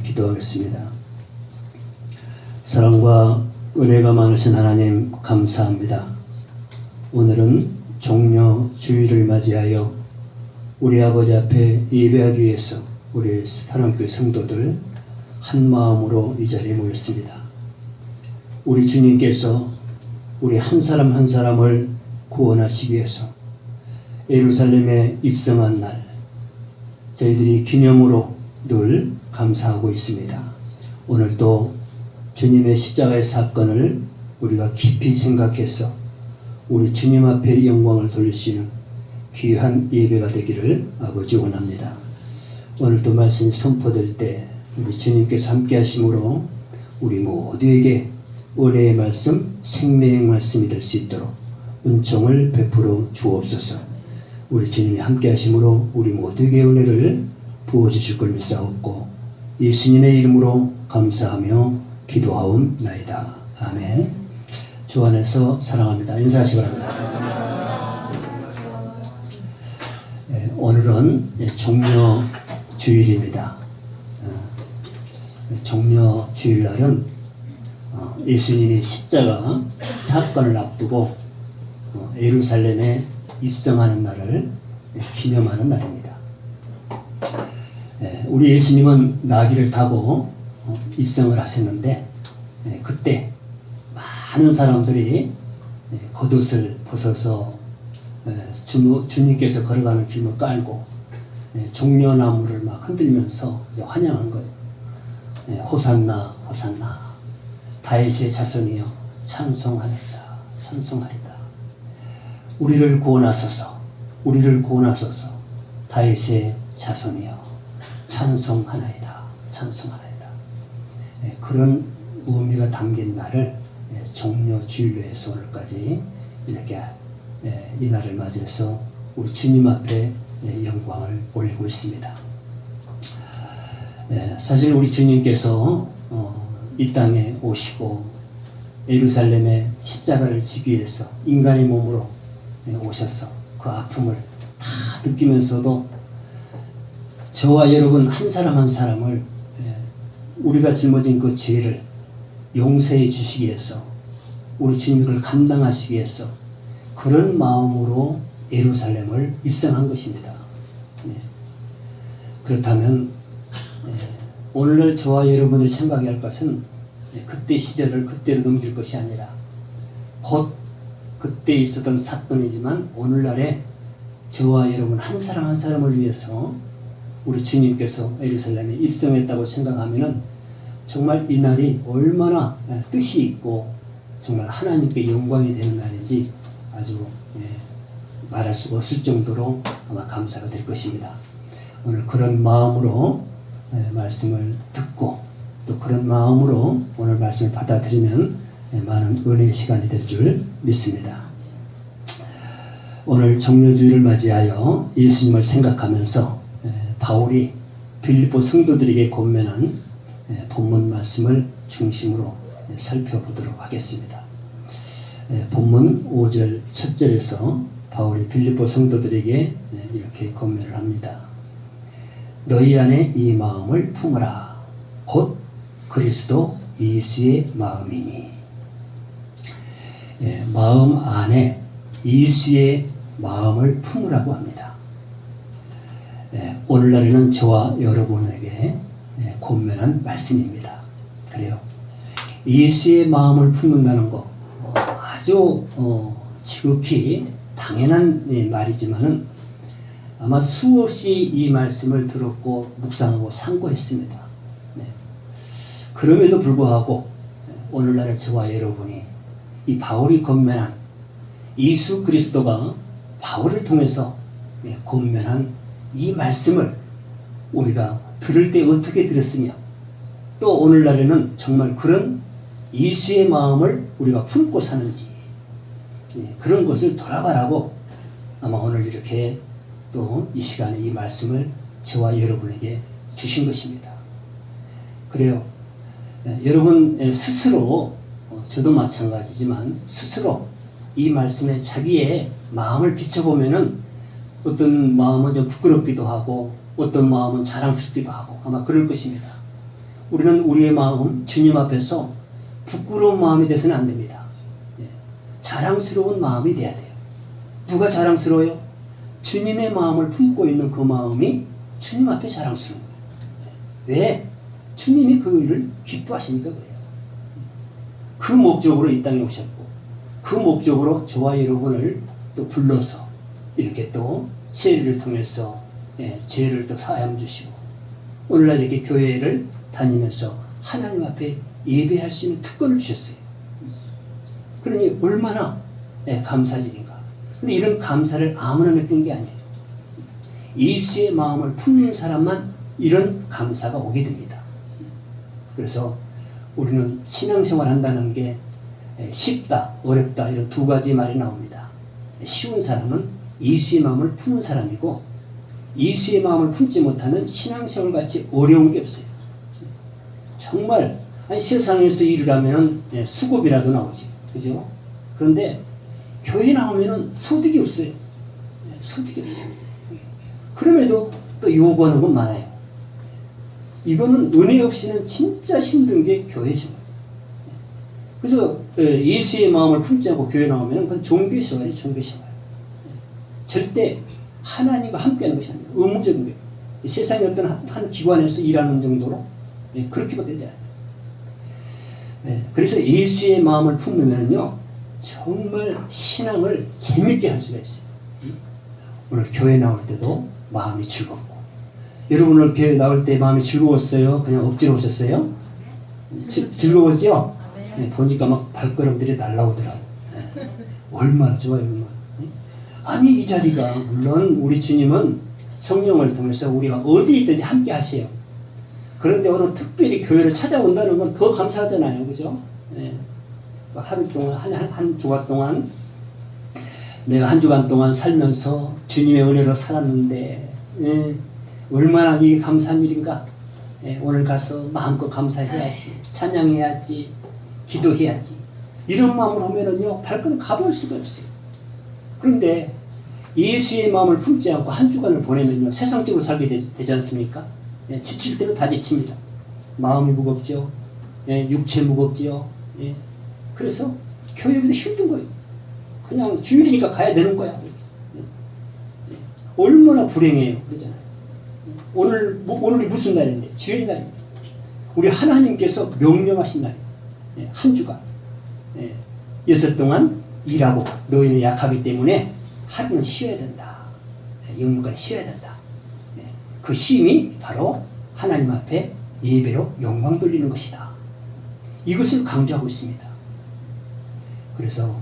기도하겠습니다. 사랑과 은혜가 많으신 하나님 감사합니다. 오늘은 종려 주일을 맞이하여 우리 아버지 앞에 예배하기 위해서 우리 사랑교회 성도들 한 마음으로 이 자리에 모였습니다. 우리 주님께서 우리 한 사람 한 사람을 구원하시기 위해서 예루살렘에 입성한 날, 저희들이 기념으로 늘 감사하고 있습니다. 오늘도 주님의 십자가의 사건을 우리가 깊이 생각해서 우리 주님 앞에 영광을 돌리시는 귀한 예배가 되기를 아버지 원합니다. 오늘도 말씀이 선포될 때 우리 주님께서 함께 하심으로 우리 모두에게 은혜의 말씀, 생명의 말씀이 될 수 있도록 은총을 베풀어 주옵소서. 우리 주님이 함께 하심으로 우리 모두에게 은혜를 부어주실 걸 믿사옵고 예수님의 이름으로 감사하며 기도하옵나이다. 아멘. 주 안에서 사랑합니다. 인사하시기 바랍니다. 오늘은 종려 주일입니다. 종려 주일날은 예수님이 십자가 사건을 앞두고 예루살렘에 입성하는 날을 기념하는 날입니다. 우리 예수님은 나귀를 타고 입성을 하셨는데 그때 많은 사람들이 겉옷을 벗어서 주님께서 걸어가는 길을 깔고 종려나무를 막 흔들면서 환영한 거예요. 호산나 호산나 다윗의 자손이여 찬송하리다 찬송하리다. 우리를 구원하소서 우리를 구원하소서 다윗의 자손이여 찬송하나이다 찬송하나이다. 그런 의미가 담긴 날을 종려 주일로 해서 오늘까지 이렇게 이 날을 맞이해서 우리 주님 앞에 영광을 올리고 있습니다. 사실 우리 주님께서 이 땅에 오시고 예루살렘에 십자가를 지기 위해서 인간의 몸으로 오셔서 그 아픔을 다 느끼면서도 저와 여러분 한 사람 한 사람을 우리가 짊어진 그 죄를 용서해 주시기 위해서 우리 주님이 그걸 감당하시기 위해서 그런 마음으로 예루살렘을 입성한 것입니다. 그렇다면 오늘날 저와 여러분들이 생각해야 할 것은 그때 시절을 그때로 넘길 것이 아니라 곧 그때 있었던 사건이지만 오늘날에 저와 여러분 한 사람 한 사람을 위해서 우리 주님께서 예루살렘에 입성했다고 생각하면은 정말 이 날이 얼마나 뜻이 있고 정말 하나님께 영광이 되는 날인지 아주 말할 수가 없을 정도로 아마 감사가 될 것입니다. 오늘 그런 마음으로 말씀을 듣고 또 그런 마음으로 오늘 말씀을 받아들이면 많은 은혜의 시간이 될 줄 믿습니다. 오늘 종려주일을 맞이하여 예수님을 생각하면서 바울이 빌립보 성도들에게 권면한 본문 말씀을 중심으로 살펴보도록 하겠습니다. 본문 5절 첫 절에서 바울이 빌립보 성도들에게 이렇게 권면을 합니다. 너희 안에 이 마음을 품으라. 곧 그리스도 예수의 마음이니. 마음 안에 예수의 마음을 품으라고 합니다. 오늘날에는 저와 여러분에게 권면한 말씀입니다. 그래요. 예수의 마음을 품는다는 거 아주 지극히 당연한 말이지만은 아마 수없이 이 말씀을 들었고 묵상하고 상고했습니다. 그럼에도 불구하고 오늘날의 저와 여러분이 이 바울이 권면한 예수 그리스도가 바울을 통해서 권면한 이 말씀을 우리가 들을 때 어떻게 들었으며 또 오늘날에는 정말 그런 예수의 마음을 우리가 품고 사는지 그런 것을 돌아봐라고 아마 오늘 이렇게 또 이 시간에 이 말씀을 저와 여러분에게 주신 것입니다. 그래요. 여러분 스스로 저도 마찬가지지만 스스로 이 말씀에 자기의 마음을 비춰보면은 어떤 마음은 좀 부끄럽기도 하고 어떤 마음은 자랑스럽기도 하고 아마 그럴 것입니다. 우리는 우리의 마음 주님 앞에서 부끄러운 마음이 돼서는 안 됩니다. 자랑스러운 마음이 돼야 돼요. 누가 자랑스러워요? 주님의 마음을 품고 있는 그 마음이 주님 앞에 자랑스러운 거예요. 왜? 주님이 그 일을 기뻐하시니까 그래요. 그 목적으로 이 땅에 오셨고 그 목적으로 저와 여러분을 또 불러서 이렇게 또 세례를 통해서 죄를 또 사함 주시고 오늘날 이렇게 교회를 다니면서 하나님 앞에 예배할 수 있는 특권을 주셨어요. 그러니 얼마나 감사할 일인가. 근데 이런 감사를 아무나 느낀 게 아니에요. 예수의 마음을 품는 사람만 이런 감사가 오게 됩니다. 그래서 우리는 신앙생활 한다는 게 쉽다, 어렵다 이런 두 가지 말이 나옵니다. 쉬운 사람은 예수의 마음을 품는 사람이고 예수의 마음을 품지 못하는 신앙생활 같이 어려운 게 없어요. 정말 세상에서 일을 하면 수고비라도 나오지. 그죠? 그런데 교회 나오면 소득이 없어요. 소득이 없어요. 그럼에도 또 요구하는 건 많아요. 이거는 은혜 없이는 진짜 힘든 게 교회 생활. 그래서 예수의 마음을 품지 않고 교회 나오면 그건 종교 생활이에요. 종교 생활. 절대 하나님과 함께하는 것이 아니에요. 의무적인 거예요. 세상의 어떤 한 기관에서 일하는 정도로 그렇게밖에 돼요. 그래서 예수의 마음을 품으면요 정말 신앙을 재밌게 할 수가 있어요. 오늘 교회 나올 때도 마음이 즐겁고 여러분 오늘 교회 나올 때 마음이 즐거웠어요? 그냥 억지로 오셨어요? 즐거웠죠? 보니까 막 발걸음들이 날라오더라고요. 얼마나 좋아요. 얼마나. 아니 이 자리가 물론 우리 주님은 성령을 통해서 우리가 어디 있든지 함께 하세요. 그런데 오늘 특별히 교회를 찾아온다는 건 더 감사하잖아요. 그죠? 하루 동안, 한 주간 동안, 내가 한 주간 동안 살면서 주님의 은혜로 살았는데, 얼마나 이게 감사한 일인가? 오늘 가서 마음껏 감사해야지, 찬양해야지, 기도해야지. 이런 마음으로 하면은요, 발걸음 가볼 수가 없어요. 그런데 예수의 마음을 품지 않고 한 주간을 보내면요, 세상적으로 살게 되지 않습니까? 지칠 때는 다 지칩니다. 마음이 무겁죠. 육체 무겁죠. 그래서 교회보다 힘든 거예요. 그냥 주일이니까 가야 되는 거야. 얼마나 불행해요. 그러잖아요. 오늘이 무슨 날인데? 주일 날입니다. 우리 하나님께서 명령하신 날이에요. 한 주간. 6일 동안 일하고 너희는 약하기 때문에 하루는 쉬어야 된다. 영문간 쉬어야 된다. 그 쉼이 바로 하나님 앞에 예배로 영광 돌리는 것이다. 이것을 강조하고 있습니다. 그래서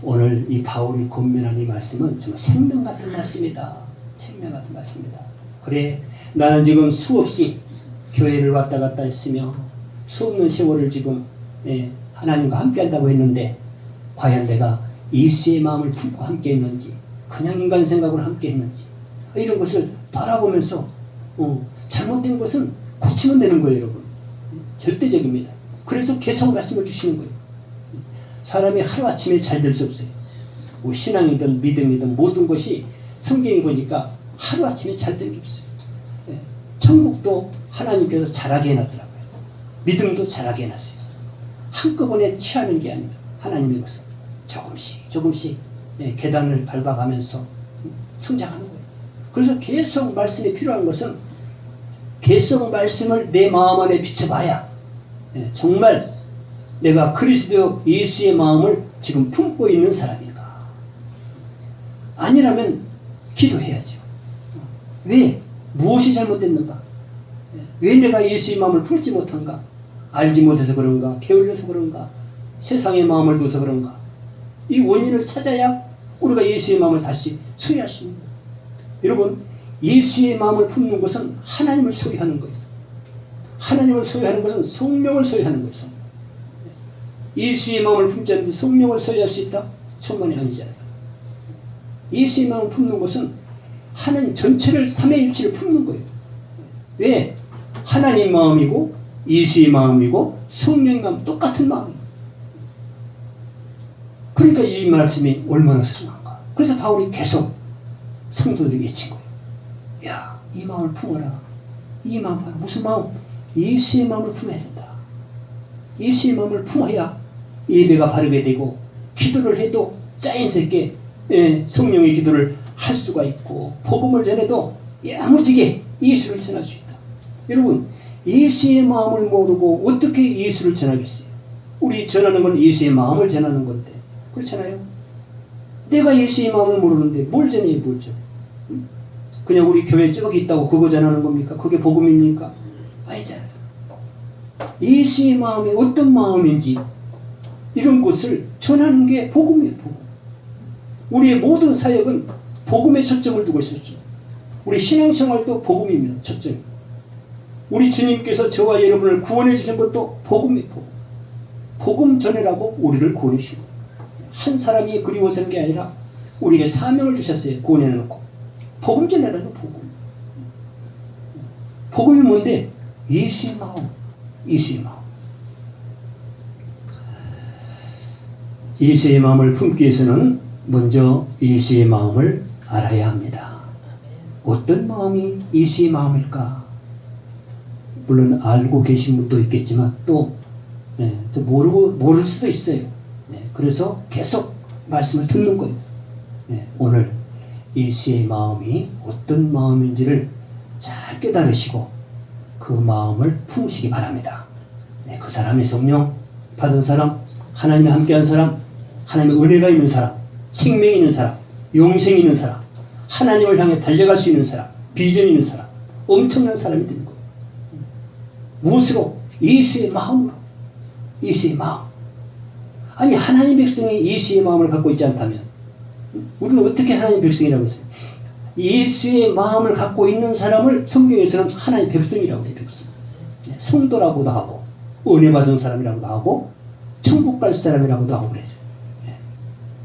오늘 이 바울이 권면한 이 말씀은 정말 생명 같은 말씀이다. 생명 같은 말씀이다. 그래 나는 지금 수없이 교회를 왔다 갔다 했으며 수없는 세월을 지금 하나님과 함께 한다고 했는데 과연 내가 예수의 마음을 품고 함께 했는지 그냥 인간 생각으로 함께 했는지 이런 것을 돌아보면서 잘못된 것은 고치면 되는 거예요. 여러분. 절대적입니다. 그래서 계속 말씀을 주시는 거예요. 사람이 하루아침에 잘 될 수 없어요. 뭐 신앙이든 믿음이든 모든 것이 성경에 보니까 하루아침에 잘 될 게 없어요. 천국도 하나님께서 잘하게 해놨더라고요. 믿음도 잘하게 해놨어요. 한꺼번에 취하는 게 아니라 하나님의 것은 조금씩 계단을 밟아가면서 성장하는 거예요. 그래서 계속 말씀이 필요한 것은 계속 말씀을 내 마음 안에 비춰봐야 정말 내가 그리스도 예수의 마음을 지금 품고 있는 사람인가. 아니라면 기도해야죠. 왜? 무엇이 잘못됐는가? 왜 내가 예수의 마음을 품지 못한가? 알지 못해서 그런가? 게을러서 그런가? 세상의 마음을 둬서 그런가? 이 원인을 찾아야 우리가 예수의 마음을 다시 소유할 수 있는 거예요. 여러분, 예수의 마음을 품는 것은 하나님을 소유하는 것이에요. 하나님을 소유하는 것은 성령을 소유하는 것이에요. 예수의 마음을 품지 않는데 성령을 소유할 수 있다? 천만이 아니잖아요. 예수의 마음을 품는 것은 하나님 전체를 삼위일체를 품는 거예요. 왜? 하나님 마음이고 예수의 마음이고 성령의 마음 똑같은 마음이에요. 그러니까 이 말씀이 얼마나 소중한가. 그래서 바울이 계속 성도들에게 외친 거예요. 야, 이 마음을 품어라. 이 마음 봐라. 무슨 마음? 예수의 마음을 품어야 된다. 예수의 마음을 품어야 예배가 바르게 되고 기도를 해도 자연스럽게 성령의 기도를 할 수가 있고 복음을 전해도 야무지게 예수를 전할 수 있다. 여러분, 예수의 마음을 모르고 어떻게 예수를 전하겠어요? 우리 전하는 건 예수의 마음을 전하는 건데 그렇잖아요. 내가 예수의 마음을 모르는데 뭘 전해요? 뭘 전해? 그냥 우리 교회 저기 있다고 그거 전하는 겁니까? 그게 복음입니까? 아니잖아요. 예수의 마음이 어떤 마음인지 이런 것을 전하는 게 복음이에요. 복음. 우리의 모든 사역은 복음에 초점을 두고 있었죠. 우리 신앙생활도 복음입니다. 초점이. 우리 주님께서 저와 여러분을 구원해 주신 것도 복음이에요. 복음. 복음 전해라고 우리를 구원해주시고 한 사람이 그리워서는 게 아니라 우리에게 사명을 주셨어요. 구원해놓고 복음 전해라는 복음. 복음이 뭔데? 예수의 마음. 예수의 마음. 예수의 마음을 품기 위해서는 먼저 예수의 마음을 알아야 합니다. 어떤 마음이 예수의 마음일까? 물론 알고 계신 분도 있겠지만 또 모를 수도 있어요. 그래서 계속 말씀을 듣는 거예요. 오늘 예수의 마음이 어떤 마음인지를 잘 깨달으시고 그 마음을 품으시기 바랍니다. 그 사람의 성령 받은 사람, 하나님과 함께한 사람, 하나님의 은혜가 있는 사람, 생명이 있는 사람, 영생이 있는 사람, 하나님을 향해 달려갈 수 있는 사람, 비전이 있는 사람, 엄청난 사람이 되는 거예요. 무엇으로? 예수의 마음으로. 예수의 마음. 아니, 하나님 백성이 예수의 마음을 갖고 있지 않다면 우리는 어떻게 하나님 백성이라고 했어요? 예수의 마음을 갖고 있는 사람을 성경에서는 하나님 백성이라고 해요. 백성. 성도라고도 하고 은혜 받은 사람이라고도 하고 천국 갈 사람이라고도 하고 그랬어요.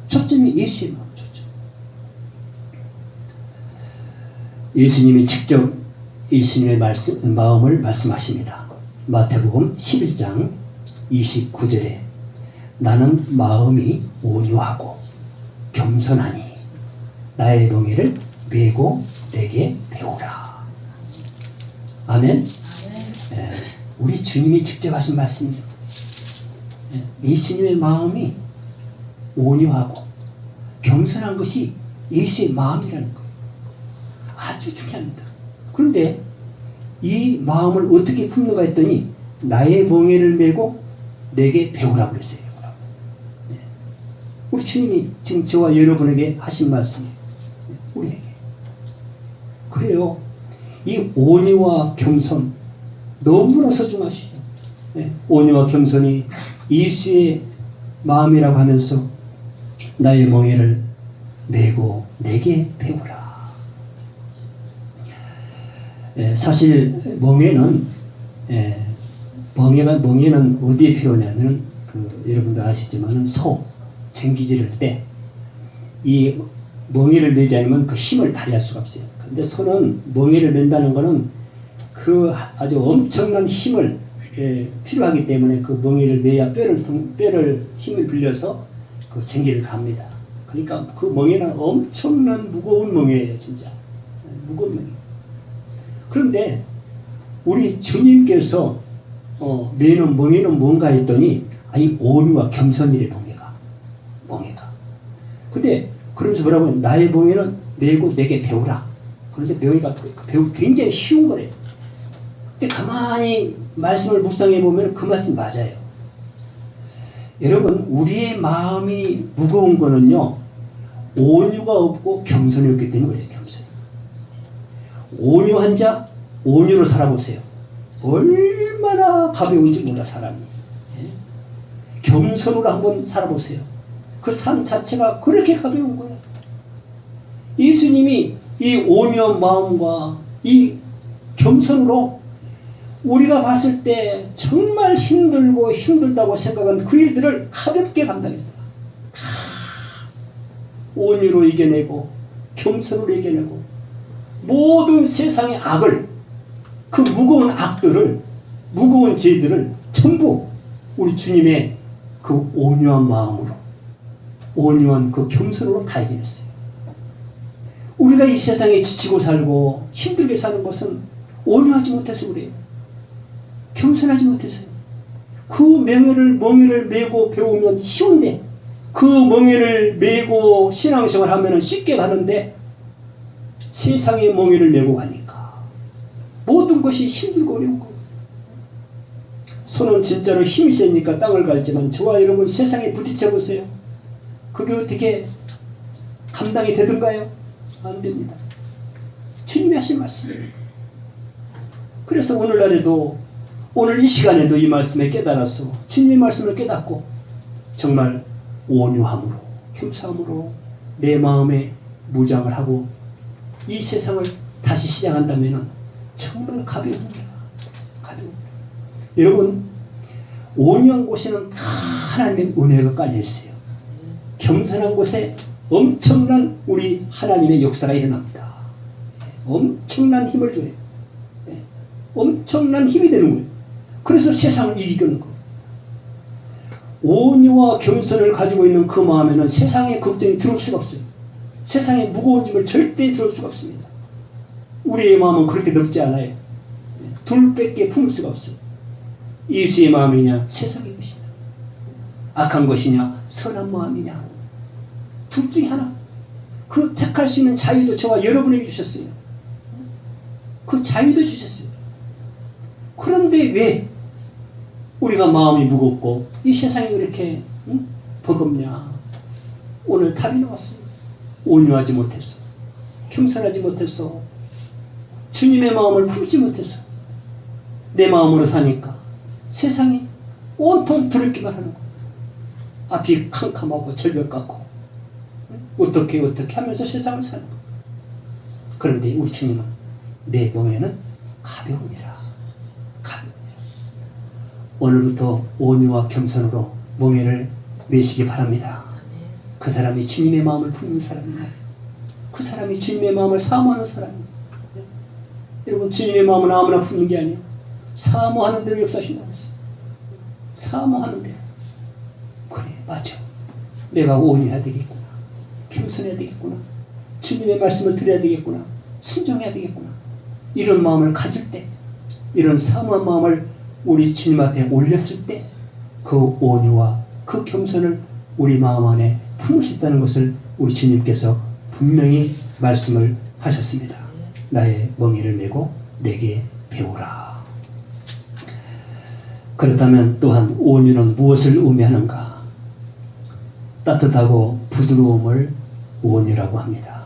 초점이 예수의 마음. 초점. 예수님이 직접 예수님의 마음을 말씀하십니다. 마태복음 11장 29절에 나는 마음이 온유하고 겸손하니 나의 멍에를 메고 내게 배우라. 아멘. 우리 주님이 직접 하신 말씀입니다. 예수님의 마음이 온유하고 겸손한 것이 예수의 마음이라는 거예요. 아주 중요합니다. 그런데 이 마음을 어떻게 품는가 했더니 나의 멍에를 메고 내게 배우라고 그랬어요. 우리 주님이 지금 저와 여러분에게 하신 말씀이에요. 우리에게. 그래요. 이 온유와 겸손 너무나 소중하시죠. 온유와 겸손이 예수의 마음이라고 하면서 나의 멍에를 메고 내게 배우라. 사실 멍에는 어디에 표현하냐면 여러분도 아시지만은 소 쟁기질할 때 이 멍에를 메지 않으면 그 힘을 발휘할 수가 없어요. 근데 소는 멍에를 맨다는 거는 그 아주 엄청난 힘을 필요하기 때문에 그 멍에를 메야 뼈를 힘을 빌려서 그 쟁기를 갑니다. 그러니까 그 멍에는 엄청난 무거운 멍에예요. 진짜 무거운 멍에. 그런데 우리 주님께서 메는 멍에는 뭔가 했더니 이 온유와 겸손이래. 멍에가. 근데 그러면서 뭐라고 해요? 나의 멍에는 메고 내게 배우라. 그런데 멍에가 배우기 굉장히 쉬운 거래요. 근데 가만히 말씀을 묵상해 보면 그 말씀 맞아요. 여러분, 우리의 마음이 무거운 거는요, 온유가 없고 겸손이 없기 때문에 그래요. 겸손이. 온유한 자, 온유로 살아보세요. 얼마나 가벼운지 몰라, 사람이. 겸손으로 한번 살아보세요. 그 삶 자체가 그렇게 가벼운 거예요. 예수님이 이 온유한 마음과 이 겸손으로 우리가 봤을 때 정말 힘들고 힘들다고 생각한 그 일들을 가볍게 감당했어요. 다 온유로 이겨내고 겸손으로 이겨내고 모든 세상의 악을, 그 무거운 악들을, 무거운 죄들을 전부 우리 주님의 그 온유한 마음으로, 온유한 그 겸손으로 다 이겨냈어요. 우리가 이 세상에 지치고 살고 힘들게 사는 것은 온유하지 못해서 그래요. 겸손하지 못해서요. 그 멍에를 메고 배우면 쉬운데 그 멍에를 메고 신앙생활 하면 쉽게 가는데 세상의 멍에를 메고 가니까 모든 것이 힘들고 어렵고 손은 진짜로 힘이 세니까 땅을 갈지만 저와 여러분 세상에 부딪혀 보세요. 그게 어떻게 감당이 되던가요? 안 됩니다. 주님이 하신 말씀이에요. 그래서 오늘날에도 오늘 이 시간에도 이 말씀에 깨달아서 주님의 말씀을 깨닫고 정말 온유함으로 겸손함으로 내 마음에 무장을 하고 이 세상을 다시 시작한다면 정말 가벼웁니다. 가벼웁니다. 여러분 온유한 곳에는 다 하나님의 은혜가 깔려있어요. 겸손한 곳에 엄청난 우리 하나님의 역사가 일어납니다. 엄청난 힘을 줘요. 엄청난 힘이 되는 거예요. 그래서 세상을 이기는 거예요. 온유와 겸손을 가지고 있는 그 마음에는 세상의 걱정이 들어올 수가 없어요. 세상의 무거운 짐을 절대 들어올 수가 없습니다. 우리의 마음은 그렇게 넓지 않아요. 둘밖에 품을 수가 없어요. 예수의 마음이냐 세상의 것이냐 악한 것이냐 선한 마음이냐 둘 중에 하나. 그 택할 수 있는 자유도 저와 여러분에게 주셨어요. 그 자유도 주셨어요. 그런데 왜 우리가 마음이 무겁고 이 세상이 그렇게 버겁냐? 오늘 답이 나왔어요. 온유하지 못해서, 겸손하지 못해서, 주님의 마음을 품지 못해서 내 마음으로 사니까 세상이 온통 두렵기만 하는 거. 앞이 캄캄하고 절벽 같고 어떻게 하면서 세상을 사는 거. 그런데 우리 주님은 내 몸에는 가벼움이라. 가벼움이라. 오늘부터 온유와 겸손으로 멍에를 메시기 바랍니다. 그 사람이 주님의 마음을 품는 사람이에요. 그 사람이 주님의 마음을 사모하는 사람이에요. 여러분 주님의 마음은 아무나 품는 게 아니에요. 사모하는 대로 역사하신다고 했어요. 사모하는 대로. 그래 맞아. 내가 온유해야 되겠구나. 겸손해야 되겠구나. 주님의 말씀을 들어야 되겠구나. 순종해야 되겠구나. 이런 마음을 가질 때, 이런 사모한 마음을 우리 주님 앞에 올렸을 때 그 온유와 그 겸손을 우리 마음 안에 품으셨다는 것을 우리 주님께서 분명히 말씀을 하셨습니다. 나의 멍에를 메고 내게 배우라. 그렇다면 또한 온유는 무엇을 의미하는가? 따뜻하고 부드러움을 온유라고 합니다.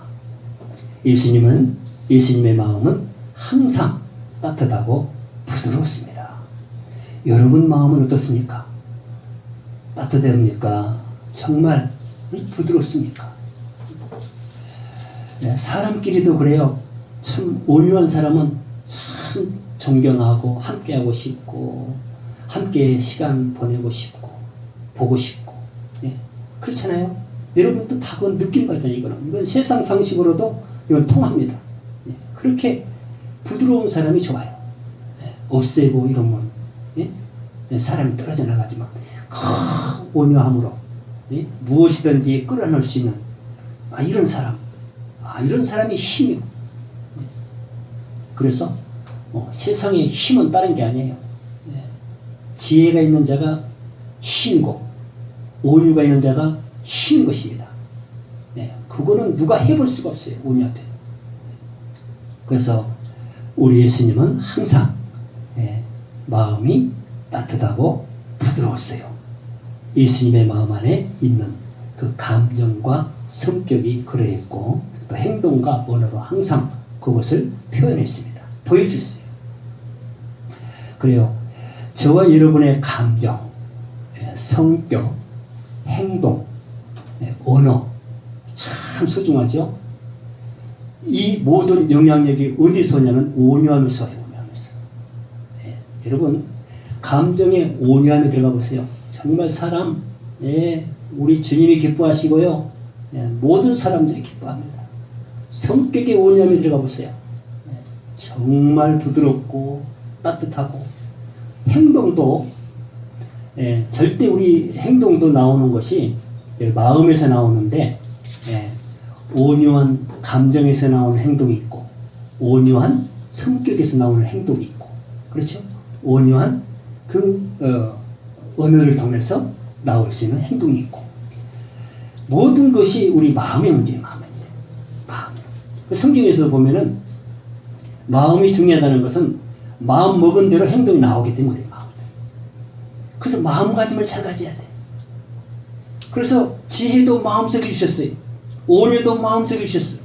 예수님의 마음은 항상 따뜻하고 부드러웠습니다. 여러분 마음은 어떻습니까? 따뜻합니까? 정말 부드럽습니까? 네, 사람끼리도 그래요. 참 온유한 사람은 참 존경하고 함께하고 싶고 함께 시간 보내고 싶고 보고 싶고 네, 그렇잖아요. 여러분도 다 그건 느낀 거잖아요. 이건 세상 상식으로도 이건 통합니다. 네, 그렇게 부드러운 사람이 좋아요. 네, 억세고 이러면 네? 네, 사람이 떨어져 나가지만 온유함으로 네? 무엇이든지 끌어낼 수 있는 이런 사람, 이런 사람이 힘이고 네. 그래서 세상의 힘은 다른 게 아니에요. 네. 지혜가 있는 자가 힘이고 온유가 있는 자가 힘인 것입니다. 네. 그거는 누가 해볼 수가 없어요. 온유 앞에. 그래서 우리 예수님은 항상 네, 마음이 따뜻하고 부드러웠어요. 예수님의 마음 안에 있는 그 감정과 성격이 그러했고 또 행동과 언어로 항상 그것을 표현했습니다. 보여줬어요. 그래요. 저와 여러분의 감정, 성격, 행동, 언어 참 소중하죠. 이 모든 영향력이 어디서 오냐면 온유함에서 영향했어요. 네, 여러분 감정의 온유함에 들어가 보세요. 정말 사람, 네, 우리 주님이 기뻐하시고요. 네, 모든 사람들이 기뻐합니다. 성격의 온유함에 들어가 보세요. 네, 정말 부드럽고 따뜻하고 행동도 절대 우리 행동도 나오는 것이 마음에서 나오는데 온유한 감정에서 나오는 행동이 있고 온유한 성격에서 나오는 행동이 있고 그렇죠? 온유한 그 언어를 통해서 나올 수 있는 행동이 있고, 모든 것이 우리 마음의 문제예요. 마음의 문제. 마음. 성경에서도 보면은 마음이 중요하다는 것은 마음 먹은 대로 행동이 나오기 때문에 마음. 그래서 마음가짐을 잘 가져야 돼. 그래서 지혜도 마음속에 주셨어요. 온유도 마음속에 주셨어요.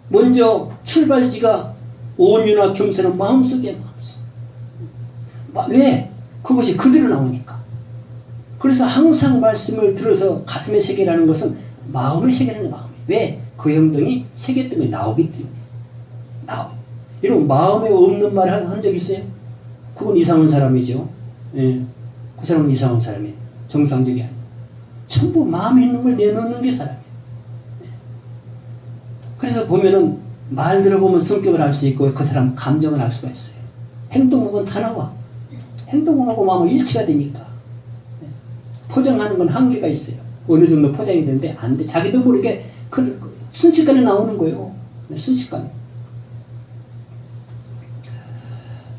먼저 출발지가 온유나 겸손은 마음속에. 왜? 그것이 그대로 나오니까. 그래서 항상 말씀을 들어서 가슴에 새기라는 것은 마음에 새기라는 마음이에요. 왜? 그 행동이 새겼 때문에 나오기 때문에. 나오고. 이런 마음에 없는 말을 한 적 있어요? 그건 이상한 사람이죠. 예. 그 사람은 이상한 사람이에요. 정상적이 아니에요. 전부 마음에 있는 걸 내놓는 게 사람이에요. 예. 그래서 보면은 말 들어보면 성격을 알 수 있고 그 사람 감정을 알 수가 있어요. 행동은 다 나와. 행동하고 마음은 일치가 되니까. 예. 포장하는 건 한계가 있어요. 어느 정도 포장이 되는데 안 돼. 자기도 모르게 순식간에 나오는 거예요. 순식간에.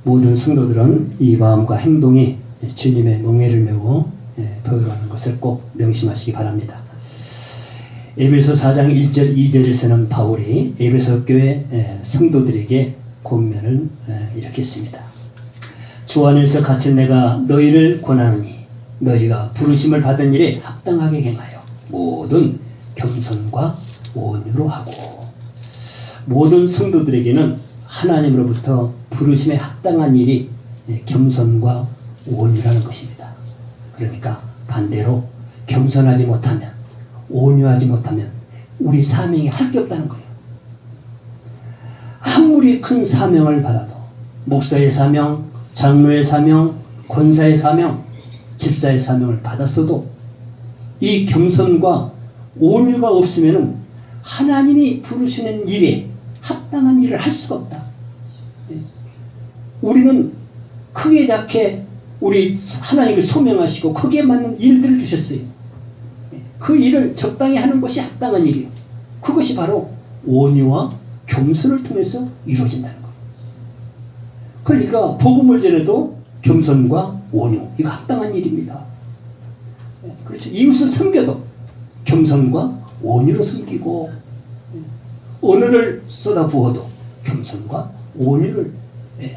모든 성도들은 이 마음과 행동이 주님의 멍에를 메고 보여하는 것을 꼭 명심하시기 바랍니다. 에베소 4장 1절 2절에서는 바울이 에베소 교회 성도들에게 권면을 이렇게 했습니다. 주 안에서 갇힌 내가 너희를 권하노니 너희가 부르심을 받은 일에 합당하게 행하여 모든 겸손과 온유로 하고. 모든 성도들에게는 하나님으로부터 부르심에 합당한 일이 겸손과 온유라는 것입니다. 그러니까 반대로 겸손하지 못하면, 온유하지 못하면 우리 사명이 할 게 없다는 거예요. 아무리 큰 사명을 받아도, 목사의 사명, 장로의 사명, 권사의 사명, 집사의 사명을 받았어도 이 겸손과 온유가 없으면 하나님이 부르시는 일에 합당한 일을 할 수가 없다. 우리는 크게 작게 우리 하나님을 소명하시고 거기에 맞는 일들을 주셨어요. 그 일을 적당히 하는 것이 합당한 일이에요. 그것이 바로 온유와 겸손을 통해서 이루어진다는 거예요. 그러니까 복음을 전해도 겸손과 온유, 이거 합당한 일입니다. 그렇죠. 이웃을 섬겨도 겸손과 온유로 섬기고, 언어를 쏟아부어도 겸손과 온유를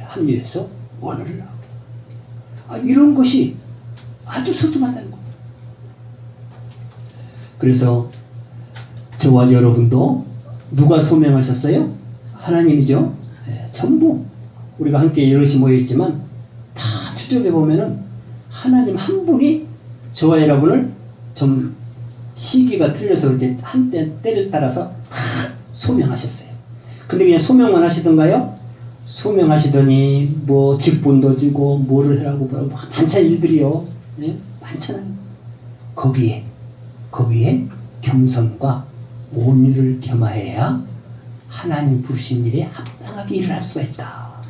합류해서 언어를 하고, 이런 것이 아주 소중하다는 거예요. 그래서 저와 여러분도 누가 소명하셨어요? 하나님이죠. 전부 우리가 함께 여럿이 모여있지만 다 추적해 보면은 하나님 한 분이 저와 여러분을 좀 시기가 틀려서 이제 한때 때를 따라서 다 소명하셨어요. 근데 그냥 소명만 하시던가요? 소명하시더니 뭐 직분도 주고 뭐를 하라고 많잖아 일들이요. 예? 많잖아요. 거기에 겸손과 온유를 겸하여야 하나님 부르신 일에 합당하게 일을 할 수가 있다.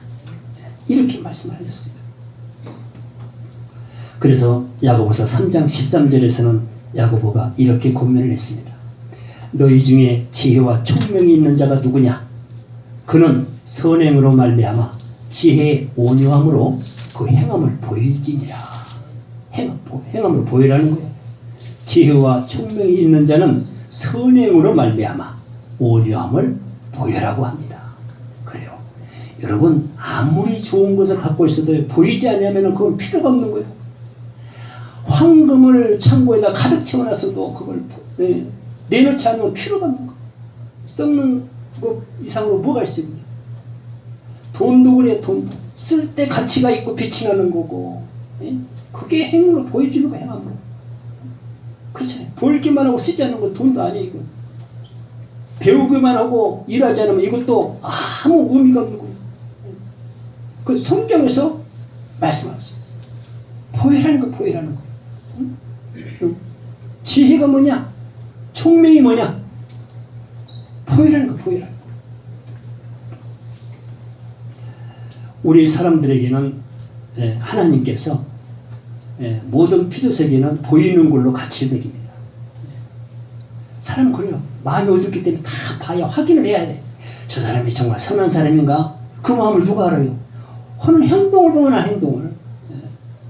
이렇게 말씀을 하셨습니다. 그래서 야고보서 3장 13절에서는 야고보가 이렇게 권면을 했습니다. 너희 중에 지혜와 총명이 있는 자가 누구냐? 그는 선행으로 말미암아 지혜의 온유함으로 그 행함을 보일지니라. 행함을 보이라는 거예요. 지혜와 총명이 있는 자는 선행으로 말미암아 온유함을 보여라고 합니다. 그래요. 여러분 아무리 좋은 것을 갖고 있어도 보이지 않으면 그건 필요가 없는 거예요. 황금을 창고에다 가득 채워놨어도 그걸 내놓지 않으면 필요가 없는 거예요. 썩는 것 이상으로 뭐가 있어요? 돈도 그래. 돈 쓸 때 가치가 있고 빛이 나는 거고, 그게 행으로 보여주는 거 행함으로. 그렇잖아요. 보이기만 하고 쓰지 않는 건 돈도 아니에요. 이거. 배우기만 하고 일하지 않으면 이것도 아무 의미가 없는 거예요. 그 성경에서 말씀하셨어요. 보이라는 거, 보이라는 거. 지혜가 뭐냐? 총명이 뭐냐? 보이라는 거, 보이라는 거. 우리 사람들에게는 하나님께서 모든 피조세계는 보이는 걸로 가치를 매깁니다. 사람은 그래요. 마음이 어둡기 때문에 다 봐야 확인을 해야 돼. 저 사람이 정말 선한 사람인가? 그 마음을 누가 알아요? 하는 행동을 보면 행동을.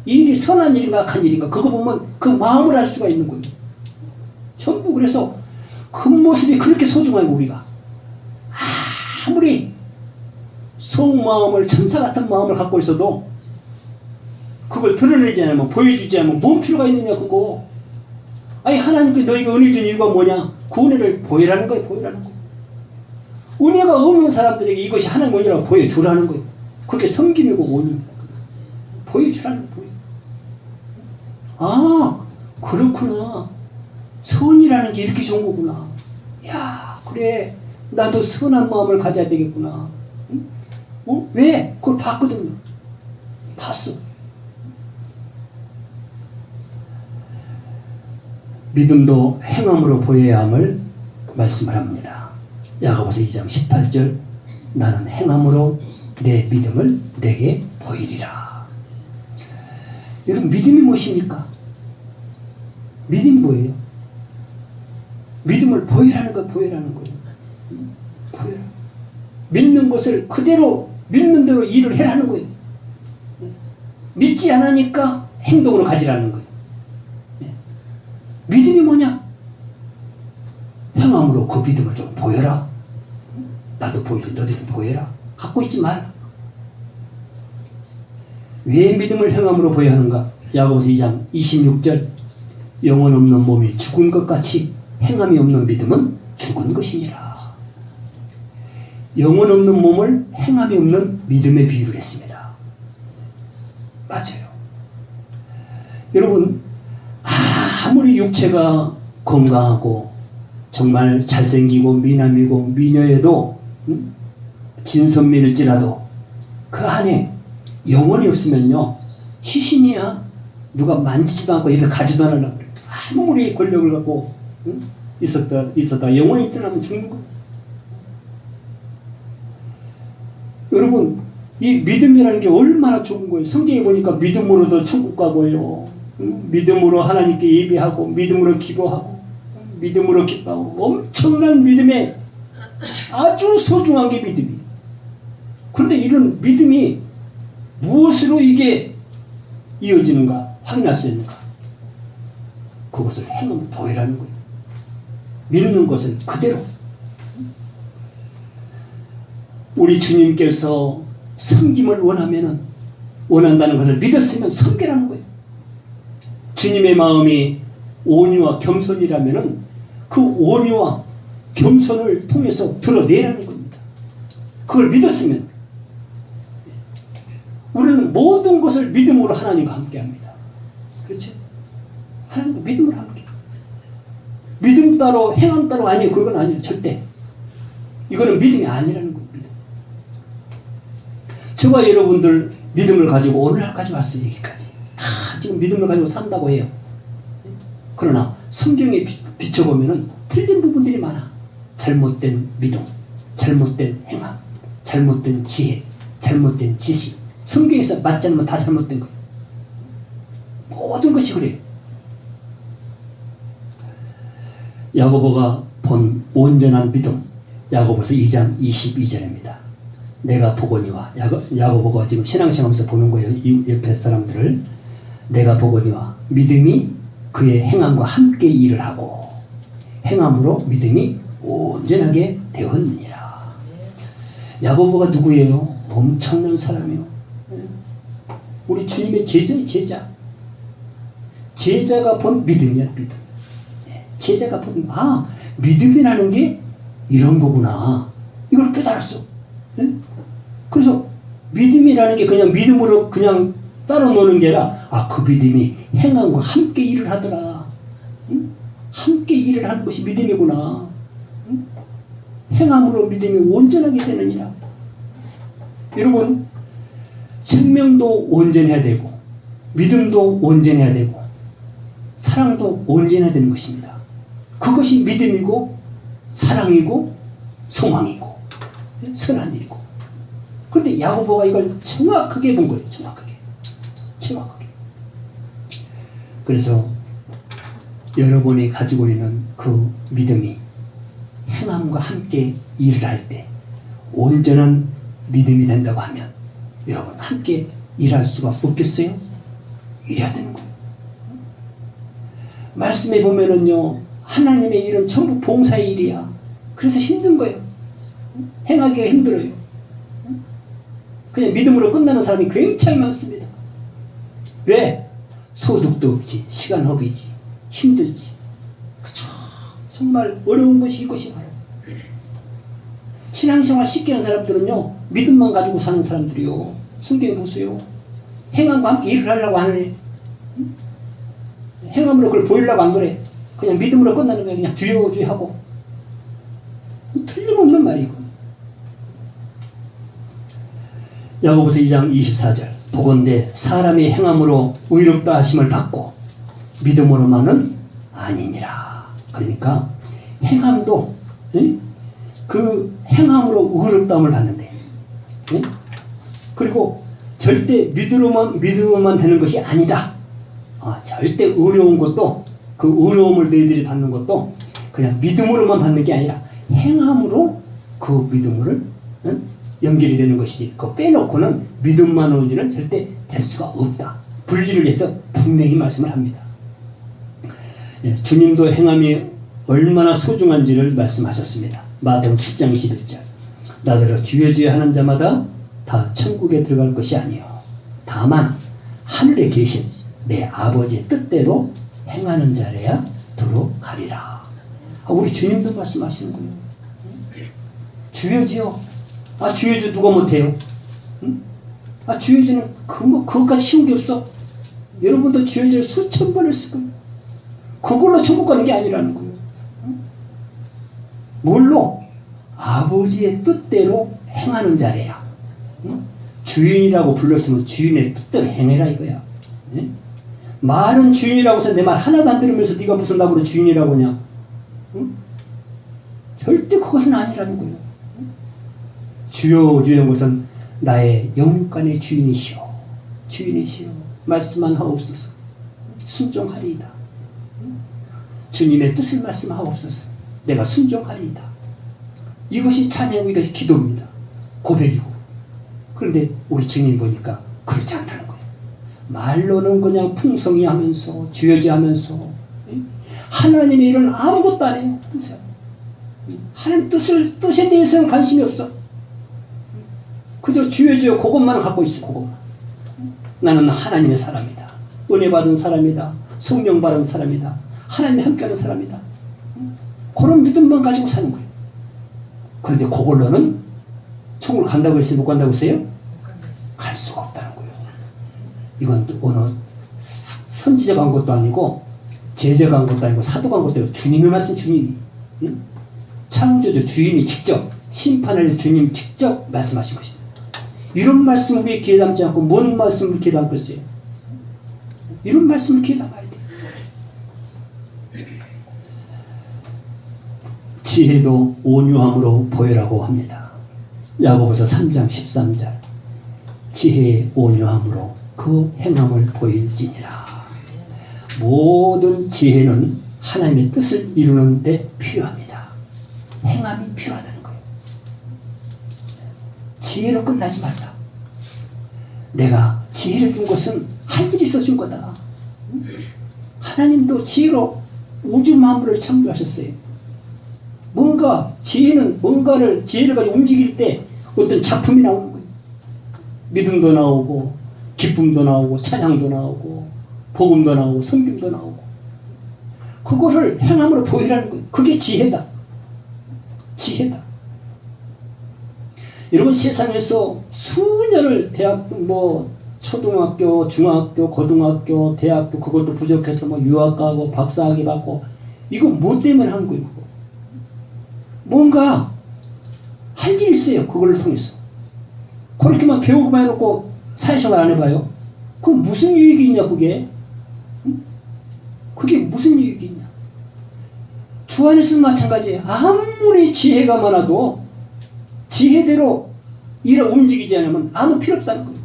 이 일이 선한 일인가 악한 일인가 그거 보면 그 마음을 알 수가 있는 거예요. 전부 그래서 그 모습이 그렇게 소중하고 우리가 아무리 속마음을 천사 같은 마음을 갖고 있어도 그걸 드러내지 않으면 보여주지 않으면 뭔 필요가 있느냐 그거. 아니 하나님께 너희가 은혜 준 이유가 뭐냐? 그 은혜를 보여라는 거예요. 보여라는 거예요. 은혜가 없는 사람들에게 이것이 하나님의 은혜라고 보여주라는 거예요. 그게 섬김이고 원입니다. 보여주라는 거예요. 아 그렇구나. 선이라는 게 이렇게 좋은 거구나. 야 그래 나도 선한 마음을 가져야 되겠구나. 응? 왜? 그걸 봤거든요. 봤어. 믿음도 행함으로 보여야 함을 말씀을 합니다. 야고보서 2장 18절 나는 행함으로 내 믿음을 내게 보이리라. 여러분 믿음이 무엇입니까? 믿음이 뭐예요? 믿음을 보이라는 거 보이라는 거예요. 보여라. 믿는 것을 그대로 믿는 대로 일을 해라는 거예요. 믿지 않으니까 행동으로 가지라는 거예요. 믿음이 뭐냐? 행함으로 그 믿음을 좀 보여라. 나도 보여줘. 너희도 보여라. 갖고 있지 마라. 왜 믿음을 행함으로 보여야 하는가? 야고보서 2장 26절 영혼 없는 몸이 죽은 것 같이 행함이 없는 믿음은 죽은 것이니라. 영혼 없는 몸을 행함이 없는 믿음에 비유를 했습니다. 맞아요. 여러분 아무리 육체가 건강하고 정말 잘생기고 미남이고 미녀에도 진선미일지라도 그 안에 영혼이 없으면요 시신이야. 누가 만지지도 않고 이렇게 가지도 않으려고 그래. 아무리 권력을 갖고 있었다 영혼이 떠나면 죽는 거예요. 여러분 이 믿음이라는 게 얼마나 좋은 거예요. 성경에 보니까 믿음으로도 천국 가고요. 믿음으로 하나님께 예배하고 믿음으로 기도하고 믿음으로 기뻐하고 엄청난 믿음에 아주 소중한 게 믿음이에요. 그런데 이런 믿음이 무엇으로 이게 이어지는가 확인할 수 있는가? 그것을 행함으로 보여라는 거예요. 믿는 것은 그대로. 우리 주님께서 섬김을 원한다는 것을 믿었으면 섬기라는 거예요. 주님의 마음이 온유와 겸손이라면 그 온유와 겸손을 통해서 드러내라는 겁니다. 그걸 믿었으면 우리는 모든 것을 믿음으로 하나님과 함께합니다. 그렇죠? 하나님과 믿음으로 함께. 믿음 따로 행함 따로 아니에요. 그건 아니에요. 절대. 이거는 믿음이 아니라는 겁니다. 저와 여러분들 믿음을 가지고 오늘날까지 왔어요. 여기까지. 다 지금 믿음을 가지고 산다고 해요. 그러나 성경에 비춰보면 틀린 부분들이 많아. 잘못된 믿음, 잘못된 행함, 잘못된 지혜, 잘못된 지식. 성경에서 맞지 않으면 다 잘못된 거예요. 모든 것이 그래요. 야고보가 본 온전한 믿음, 야고보서 2장 22절입니다. 내가 보거니와 야고보가 지금 신앙시험에서 보는 거예요. 이 옆에 사람들을. 내가 보거니와 믿음이 그의 행함과 함께 일을 하고 행함으로 믿음이 온전하게 되었느니라. 야고보가 누구예요? 엄청난 사람이에요. 우리 주님의 제자. 제자가 본 믿음이야. 믿음. 제자가 본 믿음이라는 게 이런 거구나. 이걸 깨달았어. 그래서 믿음이라는 게 그냥 믿음으로 그냥 따로 노는 게 아니라 그 믿음이 행함과 함께 일을 하더라. 함께 일을 하는 것이 믿음이구나. 행함으로 믿음이 온전하게 되느니라. 여러분 생명도 온전해야 되고 믿음도 온전해야 되고 사랑도 온전해야 되는 것입니다. 그것이 믿음이고 사랑이고 소망이고 선한 일이고. 그런데 야고보가 이걸 정확하게 본 거예요. 정확하게. 그래서 여러분이 가지고 있는 그 믿음이 행함과 함께 일을 할 때 온전한 믿음이 된다고 하면 여러분 함께 일할 수가 없겠어요? 일해야 되는 거예요. 말씀에 보면은요, 하나님의 일은 전부 봉사의 일이야. 그래서 힘든 거예요. 행하기가 힘들어요. 그냥 믿음으로 끝나는 사람이 굉장히 많습니다. 왜? 소득도 없지, 시간 허비지, 힘들지. 정말 어려운 것이 이것이 바로 신앙생활 쉽게 하는 사람들은요, 믿음만 가지고 사는 사람들이요. 성경에 보세요. 행함과 함께 일을 하려고 하네. 행함으로 그걸 보이려고 안 그래. 그냥 믿음으로 끝나는 거야. 그냥 주여 주여 하고. 틀림없는 말이고. 야고보서 2장 24절. 보건대 사람의 행함으로 의롭다 하심을 받고 믿음으로만은 아니니라. 그러니까 행함도 그 행함으로 의롭다함을 받는데, 그리고 절대 믿음으로만 되는 것이 아니다. 절대 어려운 것도, 그 어려움을 너희들이 받는 것도 그냥 믿음으로만 받는 게 아니라 행함으로 그 믿음을 연결이 되는 것이지, 그거 빼놓고는 믿음만으로 일은 절대 될 수가 없다. 분리를 해서 분명히 말씀을 합니다. 주님도 행함이 얼마나 소중한지를 말씀하셨습니다. 마태복음 7장 21절. 나더러 주여 주여 하는 자마다 다 천국에 들어갈 것이 아니요 다만 하늘에 계신 내 아버지의 뜻대로 행하는 자래야 들어가리라. 우리 주님도 말씀하시는 거예요. 주여 주여. 주여 주 누가 못해요? 주여 주는 그것까지 쉬운 게 없어. 여러분도 주여 주를 수천 번 했을 거예요. 그걸로 천국 가는 게 아니라는 거예요. 뭘로? 아버지의 뜻대로 행하는 자래야. 주인이라고 불렀으면 주인의 뜻대로 행해라 이거야. 말은 주인이라고 해서 내 말 하나도 안 들으면서 네가 무슨 답으로 주인이라고 하냐? 절대 그것은 아니라는 거예요. 주여 주여 것은 나의 영육간의 주인이시오. 주인이시오. 말씀만 하옵소서. 순종하리이다. 주님의 뜻을 말씀하옵소서. 내가 순종하리이다. 이것이 찬양이고 이것이 기도입니다. 고백이고. 그런데 우리 주님 보니까 그렇지 않다는 거예요. 말로는 그냥 풍성히 하면서 주여지 하면서 하나님의 일은 아무것도 안 해요. 보세요. 하나님 뜻에 대해서는 관심이 없어. 그저 주여 그것만 갖고 있어. 그것만. 나는 하나님의 사람이다. 은혜 받은 사람이다. 성령 받은 사람이다. 하나님이 함께하는 사람이다. 그런 믿음만 가지고 사는 거예요. 그런데 그걸로는 천국을 간다고 했어요? 못 간다고 했어요? 갈 수가 없다는 거예요. 이건 또 어느 선지자가 한 것도 아니고 제자가 한 것도 아니고 사도가 한 것도 아니고 주님의 말씀, 주님이 창조주 주님이 직접 심판을 주님 직접 말씀하신 것입니다. 이런 말씀을 우리의 귀에 담지 않고 뭔 말씀을 귀에 담고 있어요? 이런 말씀을 귀에 담아야 돼요. 지혜도 온유함으로 보이라고 합니다. 야고보서 3장 13절. 지혜의 온유함으로 그 행함을 보일지니라. 모든 지혜는 하나님의 뜻을 이루는 데 필요합니다. 행함이 필요하다는 거예요. 지혜로 끝나지 말라. 내가 지혜를 준 것은 할 일이 있어 준 거다. 하나님도 지혜로 우주 만물을 창조하셨어요. 뭔가 지혜는 지혜를 가지고 움직일 때 어떤 작품이 나오는 거예요. 믿음도 나오고 기쁨도 나오고 찬양도 나오고 복음도 나오고 섬김도 나오고 그것을 행함으로 보이라는 거예요. 그게 지혜다. 지혜다. 여러분 세상에서 수년을 대학 초등학교, 중학교, 고등학교, 대학도 그것도 부족해서 유학 가고 박사학위 받고 이거 뭐 때문에 한 거예요? 그거. 뭔가 할 일이 있어요. 그걸 통해서. 그렇게만 배우고만 해놓고 사회생활 안 해봐요. 그럼 무슨 유익이 있냐 그게? 그게 무슨 유익이 있냐? 주 안에서도 마찬가지예요. 아무리 지혜가 많아도 지혜대로 일을 움직이지 않으면 아무 필요 없다는 거예요.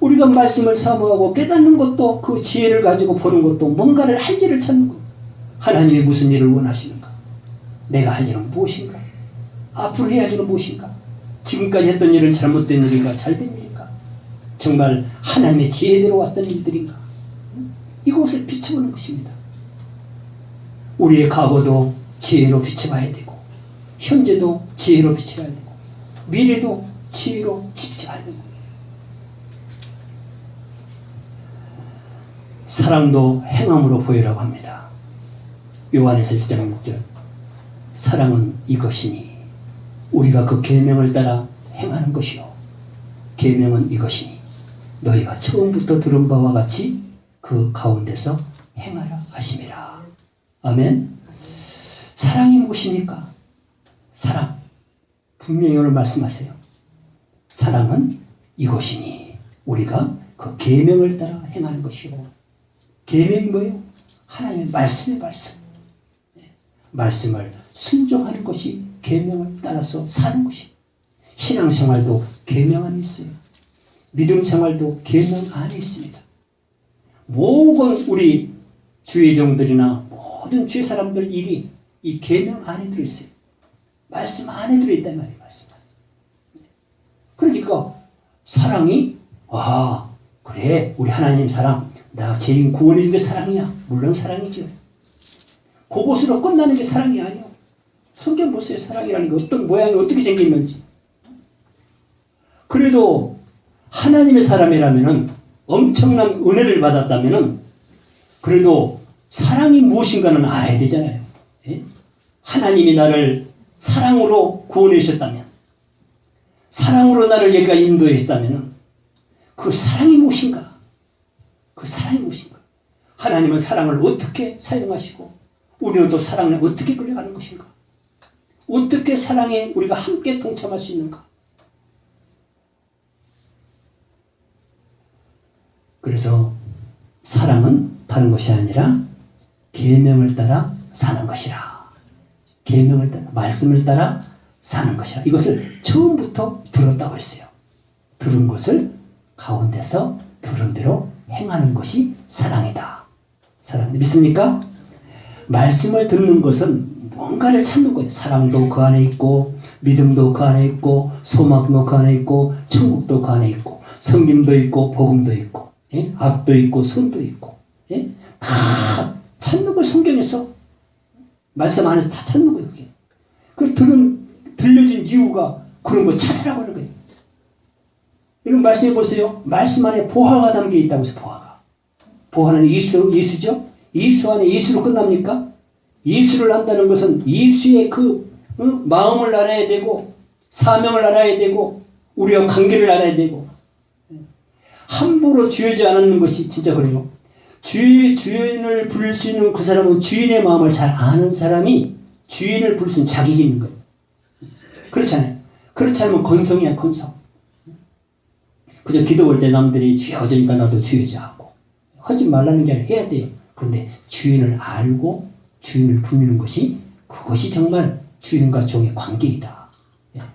우리가 말씀을 사모하고 깨닫는 것도 그 지혜를 가지고 보는 것도 뭔가를 할 일을 찾는 거예요. 하나님이 무슨 일을 원하시는가? 내가 할 일은 무엇인가? 앞으로 해야 할 일은 무엇인가? 지금까지 했던 일은 잘못된 일인가 잘된 일인가? 정말 하나님의 지혜대로 왔던 일들인가? 이것을 비춰보는 것입니다. 우리의 과거도 지혜로 비춰봐야 되고 현재도 지혜로 비춰봐야 되고 미래도 지혜로 비춰봐야 되고 사랑도 행함으로 보이라고 합니다. 요한에서 1장 6절 사랑은 이것이니 우리가 그 계명을 따라 행하는 것이요 계명은 이것이니 너희가 처음부터 들은 바와 같이 그 가운데서 행하라 하심이라. 아멘. 사랑이 무엇입니까? 사랑 분명히 오늘 말씀하세요. 사랑은 이것이니 우리가 그 계명을 따라 행하는 것이고 계명이 뭐예요? 하나님의 말씀의 말씀. 말씀을 순종하는 것이 계명을 따라서 사는 것이. 신앙생활도 계명 안에 있어요. 믿음 생활도 계명 안에 있습니다. 모든 우리 주의 종들이나 모든 주의 사람들 일이 이 계명 안에 들어있어요. 말씀 안에 들어있단 말이에요. 말씀. 그러니까 사랑이 그래 우리 하나님 사랑 나 죄인 구원해 준 게 사랑이야. 물론 사랑이죠. 그것으로 끝나는 게 사랑이 아니에요. 성경 보세요. 사랑이라는 게 어떤 모양이 어떻게 생겼는지. 그래도 하나님의 사람이라면 엄청난 은혜를 받았다면 그래도 사랑이 무엇인가는 알아야 되잖아요. 예? 하나님이 나를 사랑으로 구원해 주셨다면 사랑으로 나를 여기까지 인도해 주셨다면 그 사랑이 무엇인가? 그 사랑이 무엇인가? 하나님은 사랑을 어떻게 사용하시고 우리는 또 사랑에 어떻게 끌려가는 것인가? 어떻게 사랑에 우리가 함께 동참할 수 있는가? 그래서 사랑은 다른 것이 아니라 계명을 따라 사는 것이라. 계명을 따라 말씀을 따라 사는 것이라. 이것을 처음부터 들었다고 했어요. 들은 것을 가운데서 들은 대로 행하는 것이 사랑이다. 사랑 믿습니까? 말씀을 듣는 것은 뭔가를 찾는 거예요. 사랑도 그 안에 있고 믿음도 그 안에 있고 소망도 그 안에 있고 천국도 그 안에 있고 성김도 있고 복음도 있고 예? 악도 있고 선도 있고 예? 다 찾는 걸 성경에서 말씀 안에서 다 찾는 거예요. 그게. 그 들려진 이유가 그런 거 찾으라고 하는 거예요. 여러분 말씀해 보세요. 말씀 안에 보화가 담겨 있다고 해서 보화가. 보화는 예수죠. 예수 안에 예수로 끝납니까? 예수를 안다는 것은 예수의 그 마음을 알아야 되고 사명을 알아야 되고 우리와 관계를 알아야 되고 함부로 주여지 않는 것이 진짜 그래요. 주인을 부를 수 있는 그 사람은 주인의 마음을 잘 아는 사람이 주인을 부를 수 있는 자격이 있는 거예요. 그렇잖아요. 그렇지 않으면 건성이야 건성. 그저 기도 올 때 남들이 주여지니까 나도 주여자하고 하지 말라는 게 아니라 해야 돼요. 그런데 주인을 알고 주인을 부르는 것이 그것이 정말 주인과 종의 관계이다.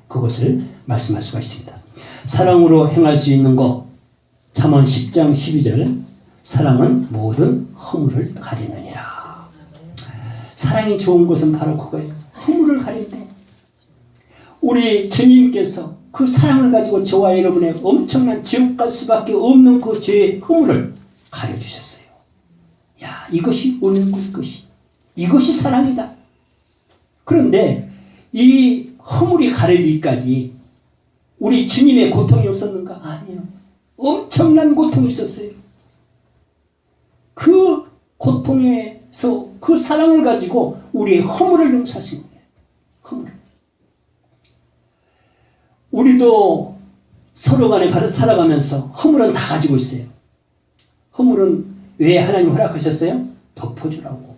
그것을 말씀할 수가 있습니다. 사랑으로 행할 수 있는 것 잠언 10장 12절 사랑은 모든 허물을 가리느니라. 사랑이 좋은 것은 바로 그거예요. 허물을 가린대. 우리 주님께서 그 사랑을 가지고 저와 여러분의 엄청난 지옥 갈 수밖에 없는 그 죄의 허물을 가려주셨어요. 야, 이것이 은혜고 이것이 사랑이다. 그런데 이 허물이 가려지기까지 우리 주님의 고통이 없었는가? 아니요. 엄청난 고통이 있었어요. 그 고통에서 그 사랑을 가지고 우리의 허물을 용서하신 거예요. 허물. 우리도 서로 간에 살아가면서 허물은 다 가지고 있어요. 허물은 왜 하나님 허락하셨어요? 덮어주라고,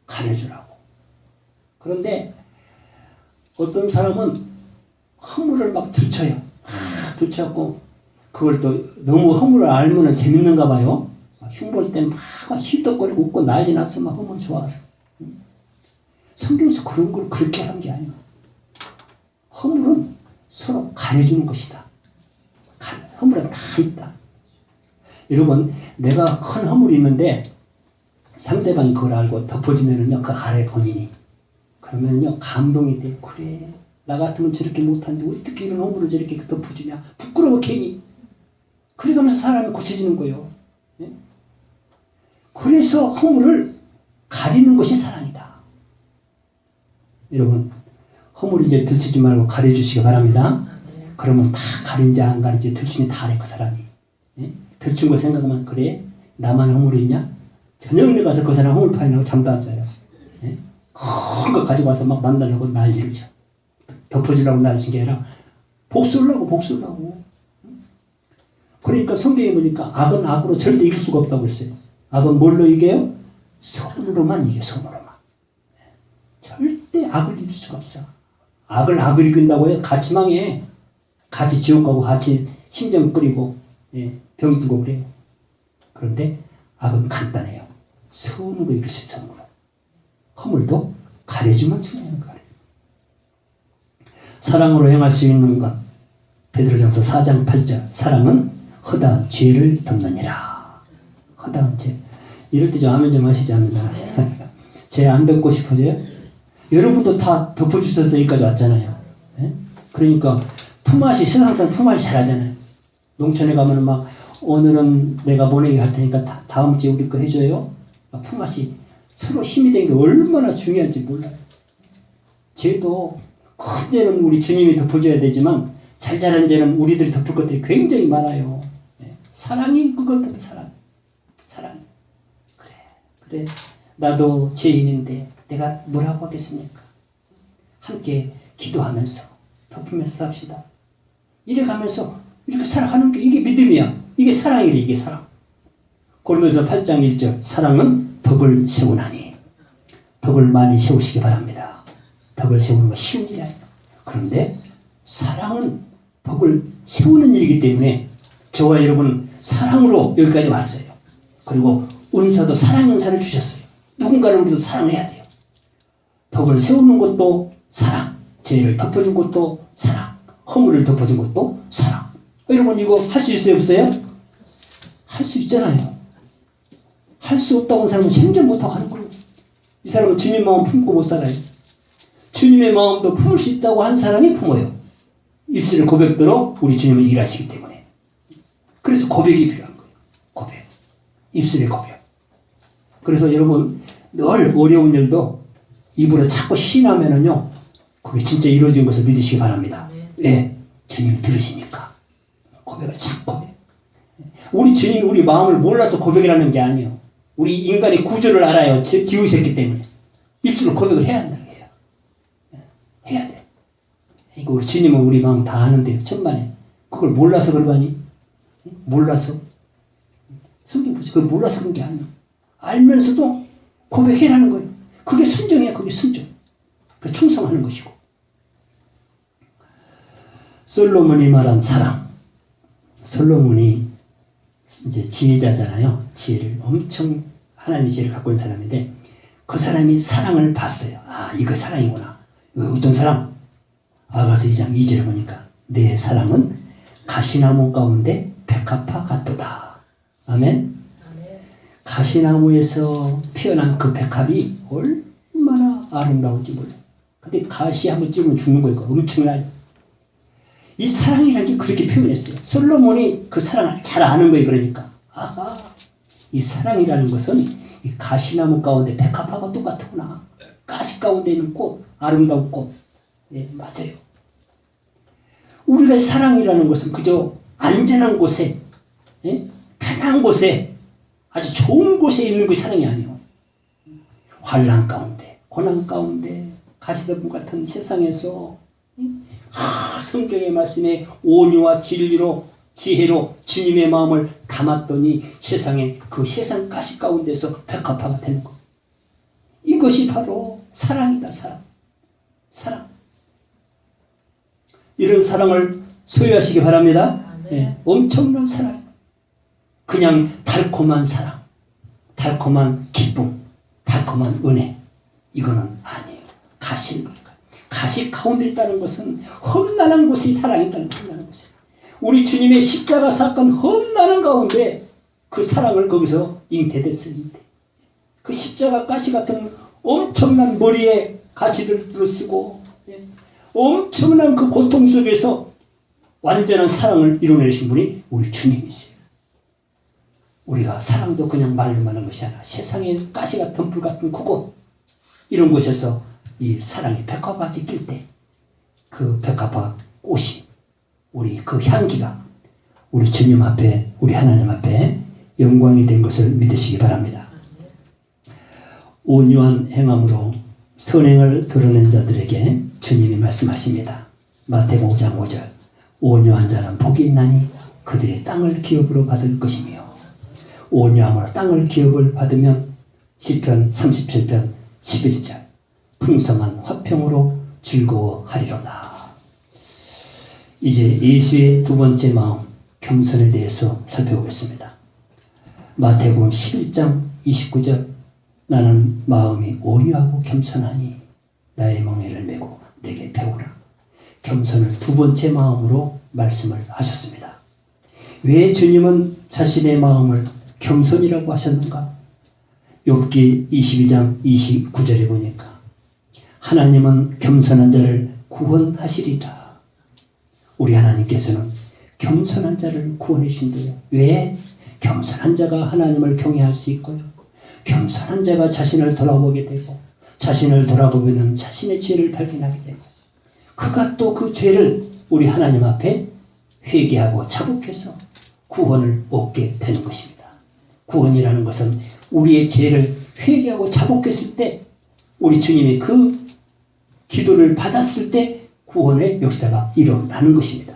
가려주라고. 그런데 어떤 사람은 허물을 막 들춰요. 들쳐갖고 그걸 또 너무 허물을 알면 재밌는가 봐요. 흉볼 때 막 희떡거리고 웃고 난리 나서 막 허물 좋아서. 성경에서 그런 걸 그렇게 한 게 아니에요. 허물은 서로 가려주는 것이다. 허물은 다 있다. 여러분, 내가 큰 허물이 있는데 상대방이 그걸 알고 덮어주면은요, 그 아래 본인이. 그러면요, 감동이 돼. 그래. 나 같으면 저렇게 못하는데 어떻게 이런 허물을 저렇게 덮어주냐. 부끄러워 괜히. 그래가면서 사람이 고쳐지는 거예요. 예? 그래서 허물을 가리는 것이 사랑이다. 여러분 허물을 이제 들추지 말고 가려주시기 바랍니다. 그러면 다 가린지 안 가린지 들추니 다 알아요 그 사람이. 예? 들춘 거 생각하면 그래? 나만 허물이 있냐? 저녁에 가서 그 사람 허물 파이나고 잠도 안 자요. 예? 큰 거 가지고 와서 막 만나려고 난리를 쳐. 덮어주려고 난리친 게 아니라 복수하려고. 그러니까 성경에 보니까 악은 악으로 절대 이길 수가 없다고 했어요. 악은 뭘로 이겨요? 선으로만 이겨, 선으로만. 절대 악을 이길 수가 없어. 악을 이긴다고 해요? 같이 망해. 같이 지옥 가고 같이 심장 끓이고 병들고 그래요. 그런데 악은 간단해요. 선으로 이길 수 있어요, 선으로. 허물도 가려주면 승리하는 거예요. 사랑으로 행할 수 있는 것. 베드로전서 4장 8절. 사랑은 허다한 죄를 덮느니라. 허다한 죄. 이럴 때 좀 아멘 좀 하시지 않나. 죄 안 덮고 싶어져요? 여러분도 다 덮어주셔서 여기까지 왔잖아요. 예? 그러니까 품앗이, 세상사람 품앗이 잘하잖아요. 농촌에 가면 막 오늘은 내가 보내기 할 테니까 다음 주에 우리 거 해줘요. 품앗이 서로 힘이 되는 게 얼마나 중요한지 몰라요. 죄도 큰 죄는 우리 주님이 덮어줘야 되지만 잘 자란 죄는 우리들이 덮을 것들이 굉장히 많아요. 예? 사랑이 그것들은 사랑. 그래. 나도 죄인인데 내가 뭐라고 하겠습니까? 함께 기도하면서 덮으면서 삽시다. 이래 가면서 이렇게 살아가는 게 이게 믿음이야. 이게 사랑이래. 이게 사랑. 고린도서 8장 1절. 사랑은 덕을 세우나니. 덕을 많이 세우시기 바랍니다. 덕을 세우는 거 쉬운 일이 아니에요. 그런데 사랑은 덕을 세우는 일이기 때문에 저와 여러분은 사랑으로 여기까지 왔어요. 그리고 은사도 사랑 은사를 주셨어요. 누군가를 우리도 사랑해야 돼요. 덕을 세우는 것도 사랑, 죄를 덮어준 것도 사랑, 허물을 덮어준 것도 사랑. 여러분 이거 할 수 있어요 없어요? 할 수 있잖아요. 할 수 없다고 하는 사람은 생전 못하고 하는 거예요. 이 사람은 주님 마음 품고 못 살아요. 주님의 마음도 품을 수 있다고 한 사람이 품어요. 입술의 고백대로 우리 주님은 일하시기 때문에. 그래서 고백이 필요한 거예요. 고백. 입술의 고백. 그래서 여러분 늘 어려운 일도 입으로 자꾸 시인하면은요 그게 진짜 이루어진 것을 믿으시기 바랍니다. 왜? 주님이 들으시니까. 고백을 자꾸 고백. 우리 주님이 우리 마음을 몰라서 고백이라는 게 아니에요. 우리 인간의 구조를 알아요. 지으셨기 때문에. 입술로 고백을 해야 한다는 거예요. 해야 돼. 이거 우리 주님은 우리 마음 다 아는데요. 천만에. 그걸 몰라서 그러니? 몰라서. 성경 보세요. 그걸 몰라서 그런 게 아니에요. 알면서도 고백해라는 거예요. 그게 순종이야. 그게 순종. 그 충성하는 것이고. 솔로몬이 말한 사랑. 솔로몬이 이제 지혜자잖아요. 지혜를 엄청 하나님의 지혜를 갖고 있는 사람인데 그 사람이 사랑을 봤어요. 아 이거 사랑이구나. 이거 어떤 사랑? 아가서 2장 2절에 보니까 내 사랑은 가시나무 가운데 백합화 같도다. 아멘. 가시나무에서 피어난 그 백합이 얼마나 아름다운지 몰라요. 근데 가시 한번 찍으면 죽는 거예요. 엄청나요. 이 사랑이라는 게 그렇게 표현했어요. 솔로몬이 그 사랑을 잘 아는 거예요. 그러니까 아하, 이 사랑이라는 것은 이 가시나무 가운데 백합화가 똑같구나. 가시 가운데 있는 꽃, 아름다운 꽃. 네, 맞아요. 우리가 사랑이라는 것은 그저 안전한 곳에, 편한 곳에, 아주 좋은 곳에 있는 것이 사랑이 아니에요. 환난 가운데, 고난 가운데, 가시덤불 같은 세상에서 성경의 말씀에 온유와 진리로 지혜로 주님의 마음을 담았더니 세상에 그 세상 가시 가운데서 백합화가 되는 것. 이것이 바로 사랑이다. 사랑. 이런 사랑을 소유하시기 바랍니다. 네, 엄청난 사랑. 그냥 달콤한 사랑, 달콤한 기쁨, 달콤한 은혜. 이거는 아니에요. 가시인 거예요. 가시 가운데 있다는 것은 험난한 곳이 사랑이 있다는 험난한 곳이에요. 우리 주님의 십자가 사건 험난한 가운데 그 사랑을 거기서 잉태됐어요. 그 십자가 가시 같은 엄청난 머리에 가시들을 쓰고 엄청난 그 고통 속에서 완전한 사랑을 이루어내신 분이 우리 주님이세요. 우리가 사랑도 그냥 말로만 하는 것이 아니라 세상의 가시 같은 불 같은 그곳, 이런 곳에서 이 사랑이 백합밭이 낄 때 그 백합밭 꽃이, 우리 그 향기가 우리 주님 앞에, 우리 하나님 앞에 영광이 된 것을 믿으시기 바랍니다. 온유한 행함으로 선행을 드러낸 자들에게 주님이 말씀하십니다. 마태복음 5장 5절, 온유한 자는 복이 있나니 그들이 땅을 기업으로 받을 것이며, 온유함으로 땅을 기업을 받으면 시편 37편 11절, 풍성한 화평으로 즐거워하리로다. 이제 예수의 두 번째 마음, 겸손에 대해서 살펴보겠습니다. 마태복음 11장 29절, 나는 마음이 온유하고 겸손하니 나의 멍에를 메고 내게 배우라. 겸손을 두 번째 마음으로 말씀을 하셨습니다. 왜 주님은 자신의 마음을 겸손이라고 하셨는가? 욥기 22장 29절에 보니까 하나님은 겸손한 자를 구원하시리라. 우리 하나님께서는 겸손한 자를 구원해 주신대요. 왜? 겸손한 자가 하나님을 경외할 수 있고요. 겸손한 자가 자신을 돌아보게 되고, 자신을 돌아보면 자신의 죄를 발견하게 되고, 그가 또 그 죄를 우리 하나님 앞에 회개하고 자복해서 구원을 얻게 되는 것입니다. 구원이라는 것은 우리의 죄를 회개하고 자복했을 때, 우리 주님이 그 기도를 받았을 때 구원의 역사가 일어나는 것입니다.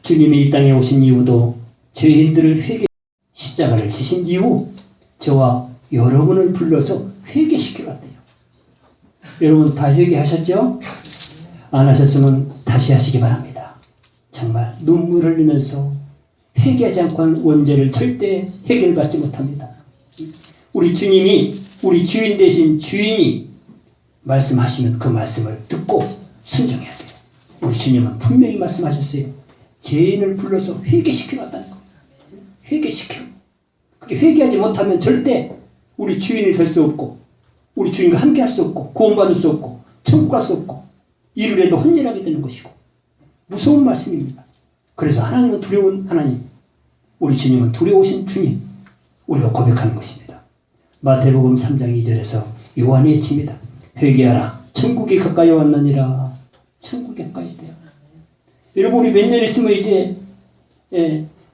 주님이 이 땅에 오신 이유도 죄인들을 회개, 십자가를 지신 이후 저와 여러분을 불러서 회개시키러 왔대요. 여러분 다 회개하셨죠? 안 하셨으면 다시 하시기 바랍니다. 정말 눈물을 흘리면서 회개하지 않고는 원죄를 절대 해결받지 못합니다. 우리 주님이, 우리 주인 대신 주인이 말씀하시면 그 말씀을 듣고 순종해야 돼요. 우리 주님은 분명히 말씀하셨어요. 죄인을 불러서 회개시키러 왔다는 거. 회개시키러. 그게 회개하지 못하면 절대 우리 주인이 될 수 없고, 우리 주인과 함께 할 수 없고, 구원받을 수 없고, 천국 갈 수 없고, 일을 해도 혼혈하게 되는 것이고, 무서운 말씀입니다. 그래서 하나님은 두려운 하나님, 우리 주님은 두려우신 주님, 우리가 고백하는 것입니다. 마태복음 3장 2절에서 요한이 외칩니다. 회개하라, 천국이 가까이 왔느니라. 천국이 가까이 있대요. 여러분, 우리 몇 년 있으면 이제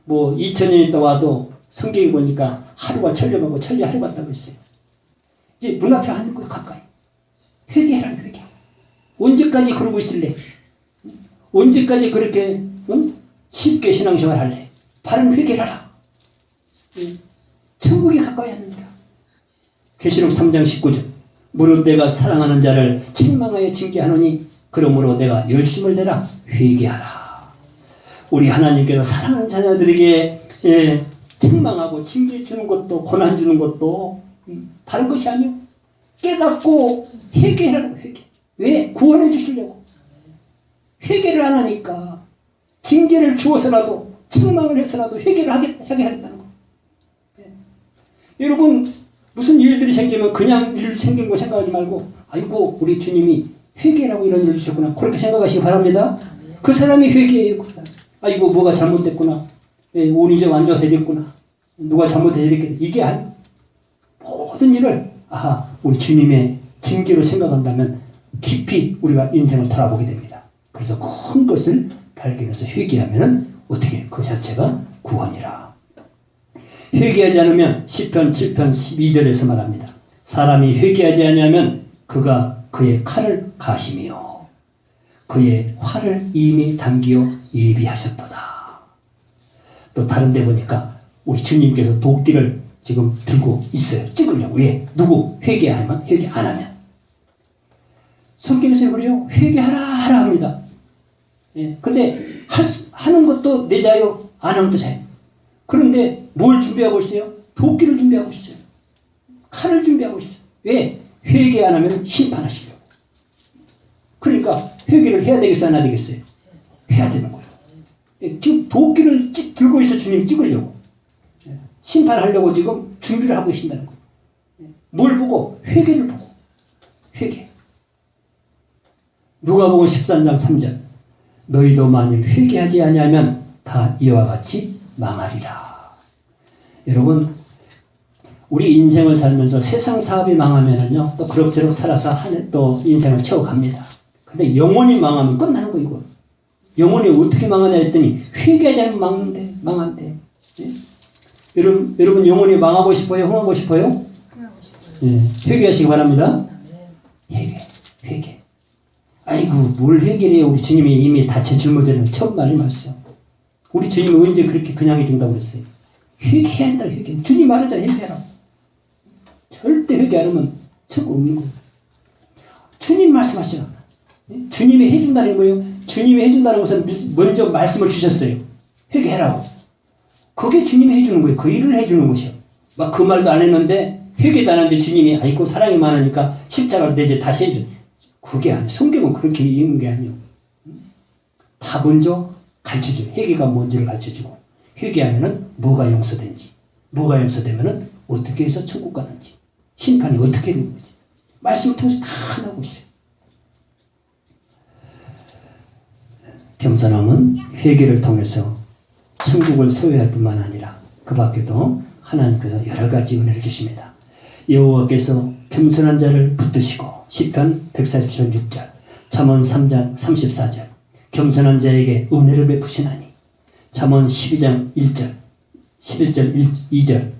뭐 2000년 있다 와도 성경에 보니까 하루가 천려가고 천리 하루 같다고 했어요. 이제 문 앞에 하는 거 가까이. 회개해라, 회개. 언제까지 그러고 있을래? 언제까지 그렇게 쉽게 신앙생활 할래? 바른 회개를 하라. 천국이 가까이 왔느니라. 계시록 3장 19절. 무릇 내가 사랑하는 자를 책망하여 징계하노니 그러므로 내가 열심을 내라 회개하라. 우리 하나님께서 사랑하는 자녀들에게 책망하고 징계 주는 것도, 고난 주는 것도 다른 것이 아니요, 깨닫고 회개하라고. 회개. 왜? 구원해 주시려고. 회개를 안 하니까 징계를 주어서라도, 책망을 해서라도 회개를 하겠다는 거. 여러분, 무슨 일들이 생기면 그냥 일 생긴 거 생각하지 말고, 아이고 우리 주님이 회개라고 이런 일을 주셨구나, 그렇게 생각하시기 바랍니다. 그 사람이 회개해요. 아이고 뭐가 잘못됐구나, 운이 좀 안 좋아서 이랬구나, 누가 잘못해서 이렇게, 이게 아니에요. 모든 일을 우리 주님의 징계로 생각한다면 깊이 우리가 인생을 돌아보게 됩니다. 그래서 큰 것을 발견해서 회개하면 어떻게 그 자체가 구원이라. 회개하지 않으면 시편 7편 12절에서 말합니다. 사람이 회개하지 아니하면 그가 그의 칼을 가시며 그의 활을 이미 당기어 예비하셨도다. 또 다른 데 보니까 우리 주님께서 도끼를 지금 들고 있어요. 찍으려고. 왜? 누구? 회개하면, 회개 안 하면. 성경에서 그래요. 회개하라 하라 합니다. 근데 하는 것도 내 자유, 안 하는 것도 자유. 그런데 뭘 준비하고 있어요? 도끼를 준비하고 있어요. 칼을 준비하고 있어요. 왜? 회개 안 하면 심판하시려고. 그러니까 회개를 해야 되겠어요? 안 해야 되겠어요? 해야 되는 거예요. 지금 도끼를 들고 있어 주님 찍으려고. 심판하려고 지금 준비를 하고 계신다는 거예요. 뭘 보고? 회개를 보고. 회개. 누가복음 13장 3절 너희도 만일 회개하지 아니하면 다 이와 같이 망하리라. 여러분, 우리 인생을 살면서 세상 사업이 망하면은요, 또 그럭저럭 살아서 또 인생을 채워갑니다. 근데 영혼이 망하면 끝나는 거, 이거. 영혼이 어떻게 망하냐 했더니, 회개하지 않으면 망한대. 예? 여러분, 영혼이 망하고 싶어요? 흥하고 싶어요? 예, 회개하시기 바랍니다. 회개. 아이고, 뭘 회개를 해요? 우리 주님이 이미 다쳐 짊어지는 처음 말이 맞죠. 우리 주님이 언제 그렇게 그냥 해준다고 그랬어요? 회개해야 한다, 회개. 주님 말하잖아, 회개하라고. 절대 회개 안 하면 천국 없는 거예요. 주님 말씀하시잖아. 주님이 해준다는 거예요. 주님이 해준다는 것은 먼저 말씀을 주셨어요. 회개해라고. 그게 주님이 해주는 거예요. 그 일을 해주는 것이요. 막 그 말도 안 했는데 회개도 안 하는데 주님이 아이고 사랑이 많으니까 십자가를 내제 다시 해줘. 그게 아니에요. 성경은 그렇게 읽는 게 아니에요. 다 먼저 가르쳐줘요. 회개가 뭔지를 가르쳐주고 회개하면은 뭐가 용서된지, 뭐가 용서되면은 어떻게 해서 천국 가는지, 심판이 어떻게 되는 거지. 말씀을 통해서 다 나오고 있어요. 겸손함은 회개를 통해서 천국을 소유할 뿐만 아니라 그 밖에도 하나님께서 여러 가지 은혜를 주십니다. 여호와께서 겸손한 자를 붙드시고 시편 147편 6절, 잠언 3장 34절 겸손한 자에게 은혜를 베푸시나니 잠언 12장 1절 11절 2절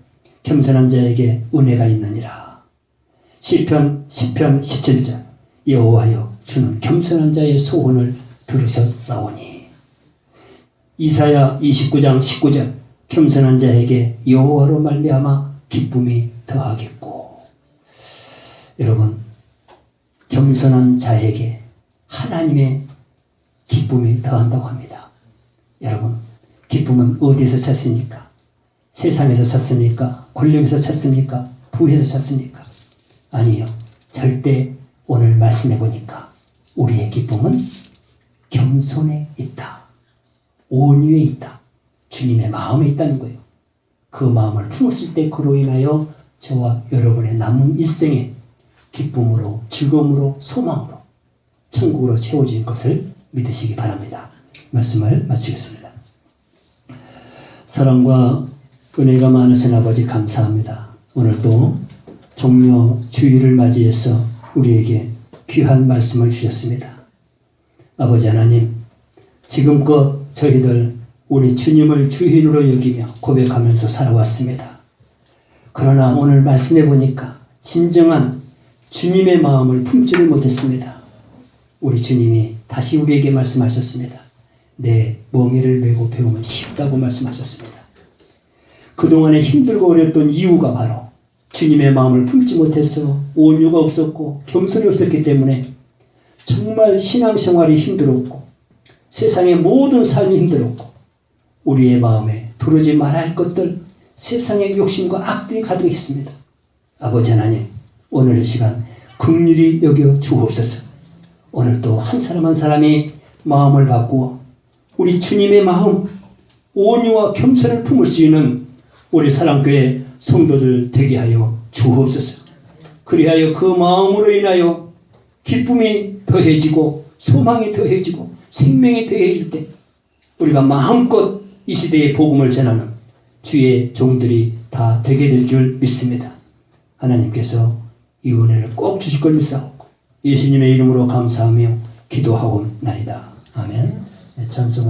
겸손한 자에게 은혜가 있느니라. 시편 10편 17절 여호와여 주는 겸손한 자의 소원을 들으셨사오니. 이사야 29장 19절 겸손한 자에게 여호와로 말미암아 기쁨이 더하겠고. 여러분, 겸손한 자에게 하나님의 기쁨이 더한다고 합니다. 여러분, 기쁨은 어디에서 찾습니까? 세상에서 찾습니까? 권력에서 찾습니까? 부에서 찾습니까? 아니요. 절대 오늘 말씀해 보니까 우리의 기쁨은 겸손에 있다. 온유에 있다. 주님의 마음에 있다는 거예요. 그 마음을 품었을 때 그로 인하여 저와 여러분의 남은 일생에 기쁨으로, 즐거움으로, 소망으로, 천국으로 채워질 것을 믿으시기 바랍니다. 말씀을 마치겠습니다. 사랑과 은혜가 많으신 아버지 감사합니다. 오늘도 종료 주일을 맞이해서 우리에게 귀한 말씀을 주셨습니다. 아버지 하나님, 지금껏 저희들 우리 주님을 주인으로 여기며 고백하면서 살아왔습니다. 그러나 오늘 말씀해 보니까 진정한 주님의 마음을 품지를 못했습니다. 우리 주님이 다시 우리에게 말씀하셨습니다. 내 멍에를 메고 배우면 쉽다고 말씀하셨습니다. 그동안에 힘들고 어렸던 이유가 바로 주님의 마음을 품지 못해서 온유가 없었고 겸손이 없었기 때문에 정말 신앙생활이 힘들었고 세상의 모든 삶이 힘들었고 우리의 마음에 두르지 말아야 할 것들, 세상의 욕심과 악들이 가득했습니다. 아버지 하나님, 오늘 이 시간 긍휼히 여겨 주옵소서. 오늘도 한 사람 한 사람이 마음을 바꾸어 우리 주님의 마음, 온유와 겸손을 품을 수 있는 우리 사랑교회 성도들 되게 하여 주옵소서. 그리하여 그 마음으로 인하여 기쁨이 더해지고 소망이 더해지고 생명이 더해질 때 우리가 마음껏 이 시대의 복음을 전하는 주의 종들이 다 되게 될 줄 믿습니다. 하나님께서 이 은혜를 꼭 주실 걸 믿사옵고 예수님의 이름으로 감사하며 기도하옵나이다. 아멘. 찬송